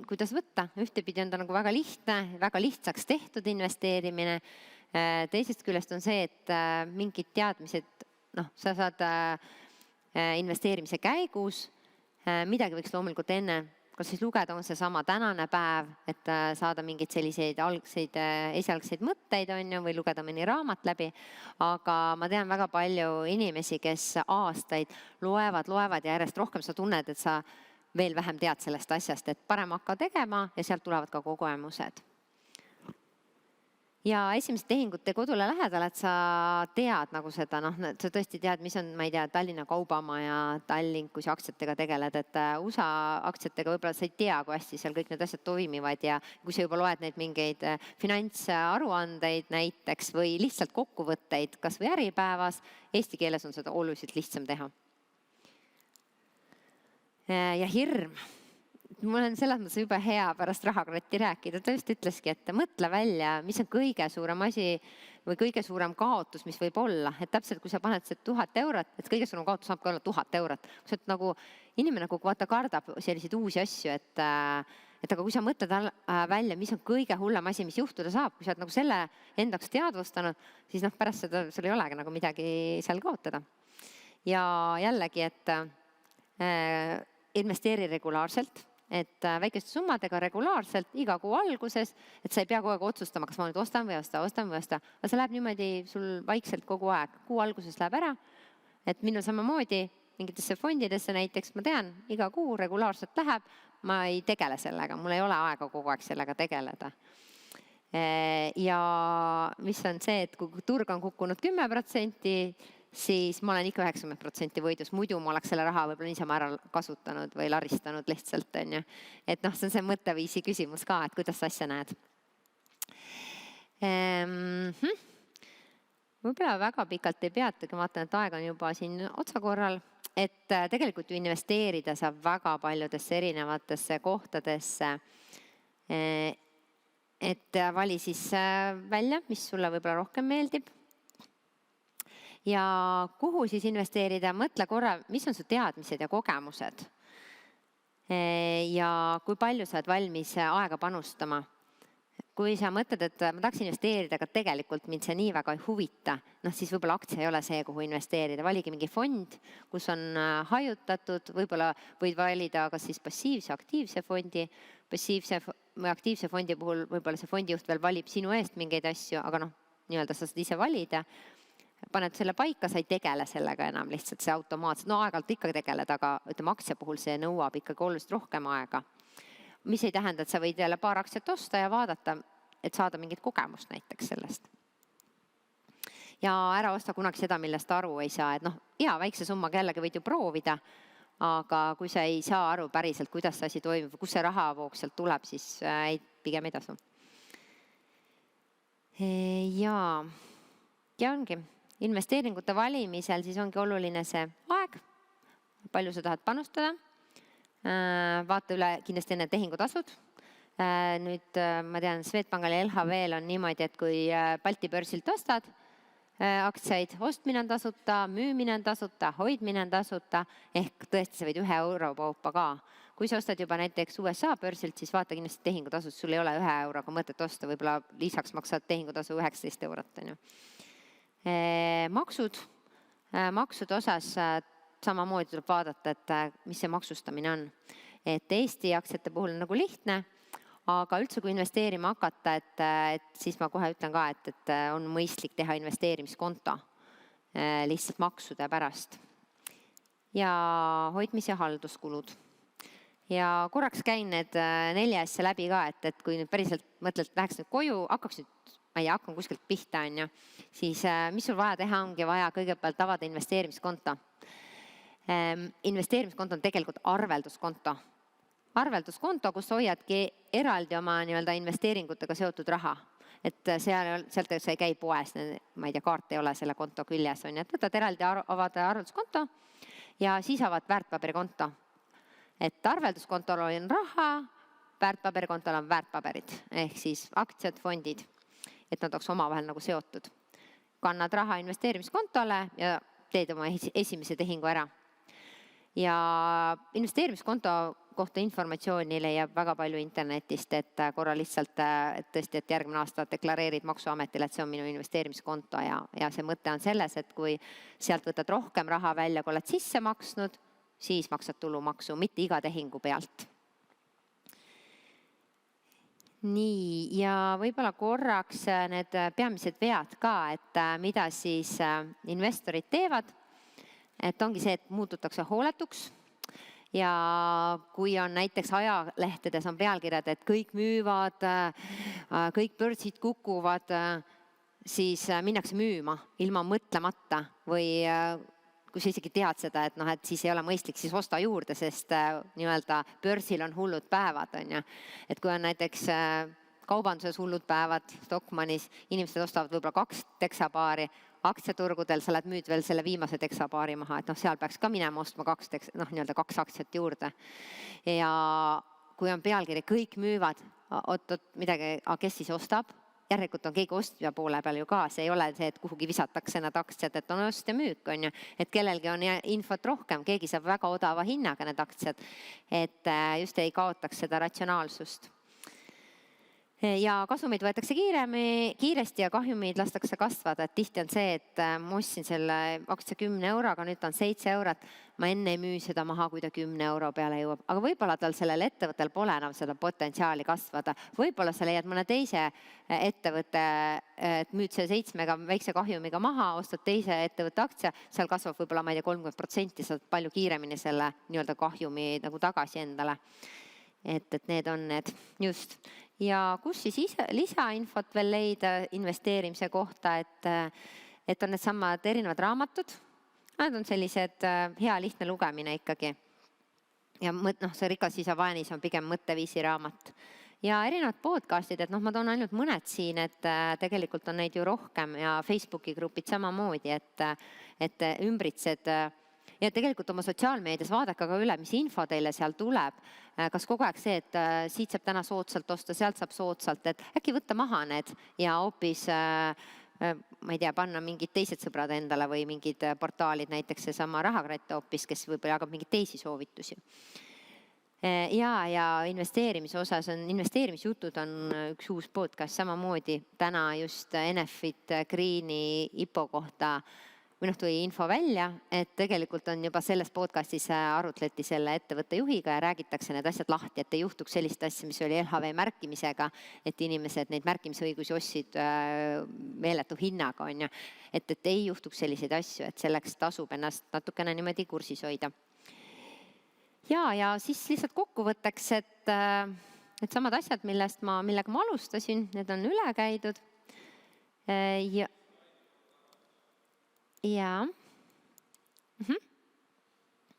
kuidas võtta, ühtepidi on ta nagu väga lihtne, väga lihtsaks tehtud investeerimine, teisest küljest on see, et mingid teadmised sa saad investeerimise käigus, midagi võiks loomulikult enne kas siis lugeda on see sama tänane päev, et saada mingeid selliseid esialgseid mõtteid on ju, või lugeda mõni raamat läbi. Aga ma tean väga palju inimesi, kes aastaid loevad ja järjest rohkem sa tunned, et sa veel vähem tead sellest asjast, et parem hakka tegema ja sealt tulevad ka kogemused. Ja esimesed tehingud tee kodule lähedal, et sa tead nagu seda, sa tõesti tead, mis on, ma ei tea, Tallinna Kaubamaja, Tallink, kui sa aktsiatega tegeled, et USA aktsiatega võib-olla sa ei tea, kui hästi seal kõik need asjad toimivad ja kui sa juba loed neid mingeid finantsaruandeid näiteks või lihtsalt kokkuvõtteid, kas või Äripäevas, eesti keeles on seda oluliselt lihtsam teha. Ja hirm. Mul on selles mõttes juba hea pärast rahakratti rääkida. Ta just ütleski, et mõtle välja, mis on kõige suurem asi või kõige suurem kaotus, mis võib olla. Et täpselt, kui sa paned see 1000 eurot, et kõige suurem kaotus saabki olla 1000 eurot. Kui sa nagu, inimene kogu vaata kardab selliseid uusi asju, et aga kui sa mõtled välja, mis on kõige hullem asi, mis juhtuda saab, kui sa oled nagu selle endaks teadvustanud, siis pärast seda sul ei olegi nagu midagi seal kaotada. Ja jällegi, et investeeri regulaarselt, et väikeste summadega regulaarselt iga kuu alguses, et sa ei pea kogu aeg otsustama, kas ma nüüd ostan või osta. Aga see läheb niimoodi sul vaikselt kogu aeg. Kuu alguses läheb ära, et minul samamoodi mingitesse fondidesse näiteks, ma tean, iga kuu regulaarselt läheb, ma ei tegele sellega, mul ei ole aega kogu aeg sellega tegeleda. Ja mis on see, et kui turg on kukkunud 10%, siis ma olen ikka 90% võidus, muidu ma oleks selle raha võib-olla niisama ära kasutanud või laristanud lihtsalt, on ju. Et see on see mõtteviisi küsimus ka, et kuidas sa asja näed. Võib-olla väga pikalt ei peatugi, vaatan, et aeg on juba siin otsakorral, et tegelikult ju investeerida saab väga paljudesse erinevatesse kohtadesse. Et vali siis välja, mis sulle võib-olla rohkem meeldib. Ja kuhu siis investeerida, mõtle korra, mis on su teadmised ja kogemused ja kui palju sa oled valmis aega panustama. Kui sa mõtled, et ma tahaks investeerida, aga tegelikult mind see nii väga ei huvita, siis võib-olla aktsia ei ole see, kuhu investeerida. Valige mingi fond, kus on hajutatud, võib-olla võid valida kas siis passiivse, aktiivse fondi. Passiivse või aktiivse fondi puhul võib-olla see fondijuht veel valib sinu eest mingeid asju, aga nii-öelda sa saad ise valida. Paned selle paika, sa ei tegele sellega enam lihtsalt see automaatselt. Aeg-ajalt ikka tegeled, aga ütleme aktsia puhul see nõuab ikkagi oluliselt rohkem aega. Mis ei tähenda, et sa võid jälle paar aktsiat osta ja vaadata, et saada mingit kogemust näiteks sellest. Ja ära osta kunagi seda, millest aru ei saa. Et väikse summaga jällegi võid ju proovida, aga kui sa ei saa aru päriselt, kuidas see asi toimub, kus see rahavoog sealt tuleb, siis pigem ei tasu. Ja ongi. Investeeringute valimisel siis ongi oluline see aeg, palju sa tahad panustada, vaata üle kindlasti enne tehingutasud. Nüüd ma tean, Swedbankil ja LHV-l on niimoodi, et kui Balti börsilt ostad aktsiaid, ostmine on tasuta, müümine on tasuta, hoidmine on tasuta, ehk tõesti sa võid 1 euro paupa ka. Kui sa ostad juba näiteks USA börsilt, siis vaata kindlasti tehingutasud, sul ei ole 1 euroga mõtet osta, võib-olla lisaks maksad tehingutasu 19 eurot, on ju. Maksude osas samamoodi tuleb vaadata, et mis see maksustamine on. Et Eesti aktsiate puhul on nagu lihtne, aga üldse kui investeerima hakata, et siis ma kohe ütlen ka, et on mõistlik teha investeerimiskonto lihtsalt maksude pärast. Ja hoidmis- ja halduskulud. Ja korraks käin need 4 asja läbi ka, et kui nüüd päriselt mõtled, läheks nüüd koju, hakkan kuskilt pihta, on ju, siis mis sul vaja teha ongi vaja kõigepealt avada investeerimiskonto. Investeerimiskonto on tegelikult arvelduskonto. Arvelduskonto, kus hoiadki eraldi oma investeeringutega seotud raha. Et sealt sa ei käi poes, ma ei tea, kaart ei ole selle konto küljes, on ju, et võtad eraldi avada arvelduskonto ja siis avad väärtpaberikonto. Et arvelduskontol on raha, väärtpaberikontol on väärtpaberid, ehk siis aktsiad, fondid. Et nad oleks omavahel nagu seotud. Kannad raha investeerimiskontole ja teed oma esimese tehingu ära. Ja investeerimiskonto kohta informatsiooni leiab väga palju internetist, et korra lihtsalt tõesti, et järgmine aasta deklareerid maksuametile, et see on minu investeerimiskonto ja see mõte on selles, et kui sealt võtad rohkem raha välja, kui oled sisse maksnud, siis maksad tulumaksu, mitte iga tehingu pealt. nii, ja võib-olla korraks need peamised vead ka, et mida siis investorid teevad. Et ongi see, et muututakse hooletuks ja kui on näiteks ajalehtedes on pealkirjad, et kõik müüvad, kõik börsid kukuvad, siis minnakse müüma ilma mõtlemata või kui sa isegi tead seda, et noh, et siis ei ole mõistlik, siis osta juurde, sest nii-öelda börsil on hullud päevad, on ju. Et kui on näiteks kaubanduses hullud päevad Stockmannis, inimesed ostavad võib-olla 2 teksapaari, aktsiaturgudel sa oled müüd veel selle viimase teksapaari maha, et noh, seal peaks ka minema ostma 2 aktsiat juurde. Ja kui on pealkiri, kõik müüvad, oot, midagi, kes siis ostab? Järelikult on keegi ostja poole peal ju ka, see ei ole see, et kuhugi visatakse need aktsiad, et on ost ja müük, on ju. Et kellelgi on infot rohkem, keegi saab väga odava hinnaga need aktsiad, et just ei kaotaks seda ratsionaalsust. Ja kasumid võetakse kiiresti ja kahjumid lastakse kasvada, et tihti on see, et ma ostsin selle aktsia 10 euroga, nüüd on 7 eurot, ma enne ei müü seda maha, kui ta 10 euro peale jõuab, aga võib-olla tal sellel ettevõttel pole enam seda potentsiaali kasvada, võib-olla sa leiad mõne teise ettevõtte, et müüd see 7 väikse kahjumiga maha, ostad teise ettevõtte aktsia, seal kasvab võib-olla, ma ei tea, 30%, saad palju kiiremini selle nii-öelda kahjumi nagu tagasi endale. Et need on need just. Ja kus siis lisainfot veel leida investeerimise kohta, et on need samad erinevad raamatud. Nad on sellised hea lihtne lugemine ikkagi. Ja see Rikas isa vaenis on pigem mõtteviisi raamat. Ja erinevad podcastid, et ma toon ainult mõned siin, et tegelikult on neid ju rohkem ja Facebooki grupid samamoodi, et ümbritsed ja tegelikult oma sotsiaalmeedias vaadake ka üle, mis info teile seal tuleb. Kas kogu aeg see, et siit saab täna soodsalt osta, sealt saab soodsalt, et äkki võtta maha need ja hoopis, ma ei tea, panna mingid teised sõbrad endale või mingid portaalid, näiteks seesama Rahakratt hoopis, kes võib-olla jagab mingeid teisi soovitusi. Ja investeerimise osas investeerimisjutud on üks uus podcast samamoodi. Täna just Enefit Greeni IPO kohta või tuli info välja, et tegelikult on juba selles podcastis arutleti selle ettevõtte juhiga ja räägitakse need asjad lahti, et ei juhtuks sellist asja, mis oli LHV märkimisega, et inimesed neid märkimisõigusi ostsid meeletu hinnaga, on ju. Et ei juhtuks selliseid asju, et selleks tasub ennast natukene niimoodi kursis hoida. Ja siis lihtsalt kokkuvõtteks, et samad asjad, millega ma alustasin, need on üle käidud. Ja.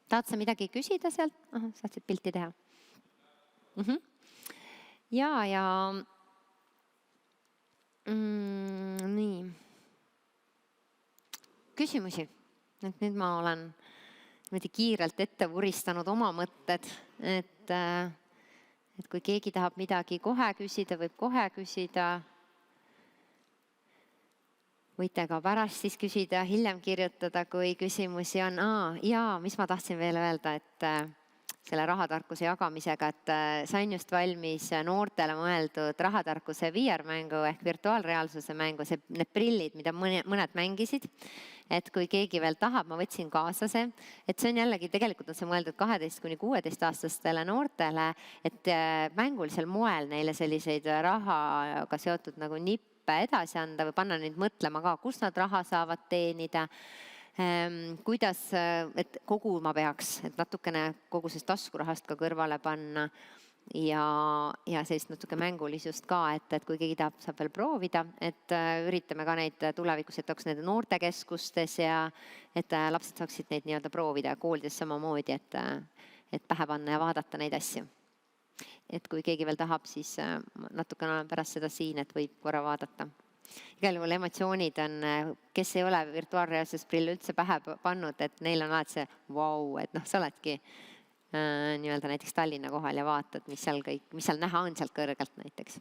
Tahad sa midagi küsida sealt? Saatsid pilti teha. Ja nii. Küsimusi. Et nüüd ma olen kiirelt ette vuristanud oma mõtted, et kui keegi tahab midagi kohe küsida, võib kohe küsida. Võite ka pärast siis küsida, hiljem kirjutada, kui küsimusi on. Ja mis ma tahtsin veel öelda, et selle rahatarkuse jagamisega, et sain just valmis noortele mõeldud rahatarkuse VR-mängu ehk virtuaalreaalsuse mängu, need prillid, mida mõned mängisid. Et kui keegi veel tahab, ma võtsin kaasa see. Et see on jällegi, tegelikult on see mõeldud 12–16-aastastele noortele, et mängulisel moel neile selliseid rahaga seotud nagu nippe edasi anda või panna neid mõtlema ka, kus nad raha saavad teenida, kuidas, et koguma peaks, et natukene kogu sellest taskurahast ka kõrvale panna ja sellist natuke mängulisust ka, et kui keegi tahab, saab veel proovida, et üritame ka neid tulevikus, et oleks need noortekeskustes ja et lapsed saaksid neid nii-öelda proovida koolides samamoodi, et pähe panna ja vaadata neid asju. Et kui keegi veel tahab, siis natukene olen pärast seda siin, et võib korra vaadata. Igal juhul emotsioonid on, kes ei ole virtuaalreaalsus prill üldse pähe pannud, et neil on alati see vau, et sa oledki nii-öelda näiteks Tallinna kohal ja vaatad, mis seal näha on sealt kõrgelt näiteks.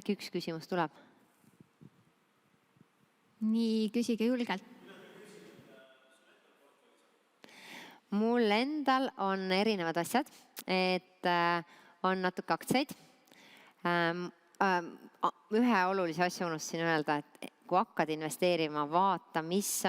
Äkki üks küsimus tuleb? Nii, küsige julgelt. Mul endal on erinevad asjad, et on natuke aktsiaid. Ühe olulise asja unustasin öelda, et kui hakkad investeerima, vaata, mis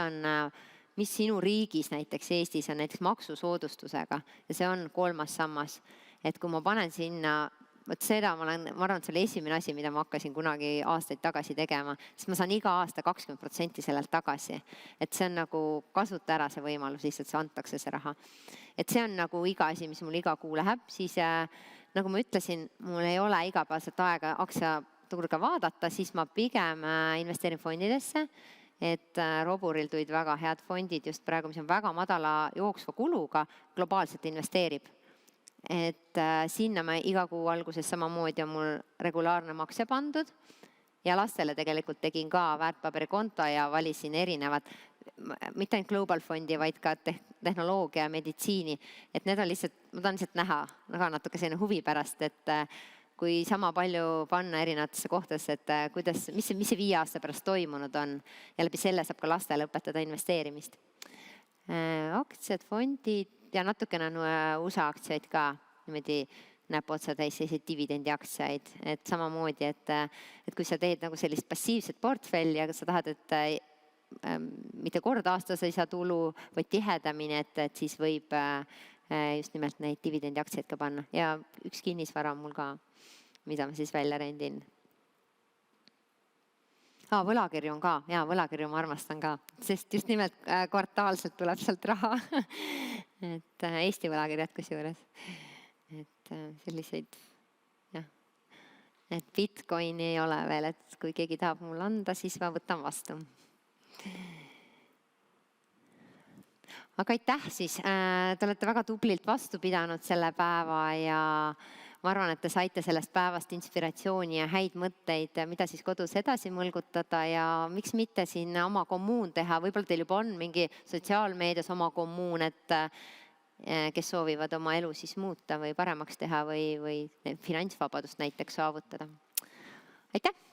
sinu riigis näiteks Eestis on näiteks maksusoodustusega ja see on 3. sammas. et kui ma panen sinna, vot seda ma arvan, et see oli esimene asi, mida ma hakkasin kunagi aastaid tagasi tegema, sest ma saan iga aasta 20% sellelt tagasi. Et see on nagu kasuta ära see võimalus, lihtsalt see antakse see raha. Et see on nagu iga asi, mis mul iga kuu läheb, siis nagu ma ütlesin, mul ei ole igapäevaselt aega aktsiaturga vaadata, siis ma pigem investeerin fondidesse, et Roburil tulid väga head fondid just praegu, mis on väga madala jooksva kuluga, globaalselt investeerib. Et sinna ma iga kuu alguses samamoodi on mul regulaarne makse pandud ja lastele tegelikult tegin ka väärtpaberikonto ja valisin erinevad, mitte ainult global fondi, vaid ka tehnoloogia ja meditsiini. Et need on lihtsalt, ma tahan lihtsalt näha väga natuke selline huvi pärast, et kui sama palju panna erinevatesse kohtadesse, et kuidas, mis see 5 aasta pärast toimunud on ja läbi selle saab ka lastele õpetada investeerimist. Aktsiad, fondid ja natukene on USA aktsiaid ka, niimoodi näeb otsa täis selliseid dividendiaktsiaid, et samamoodi, et kui sa teed nagu sellist passiivset portfelli, aga sa tahad, et mitte kord aastas ei saa tulu, vaid tihedamini, et siis võib just nimelt neid dividendiaktsiaid ka panna ja üks kinnisvara on mul ka, mida ma siis välja rendin. Võlakirju on ka, ja võlakirju ma armastan ka, sest just nimelt kvartaalselt tuleb sealt raha. Et Eesti võlakirjad kusjuures. Et selliseid, jah. Et Bitcoini ei ole veel, et kui keegi tahab mul anda, siis ma võtan vastu. Aga aitäh siis, te olete väga tublilt vastu pidanud selle päeva ja ma arvan, et te saite sellest päevast inspiratsiooni ja häid mõtteid, mida siis kodus edasi mõlgutada ja miks mitte siin oma kommuun teha. Võib-olla teil juba on mingi sotsiaalmeedias oma kommuun, et kes soovivad oma elu siis muuta või paremaks teha või finantsvabadust näiteks saavutada. Aitäh!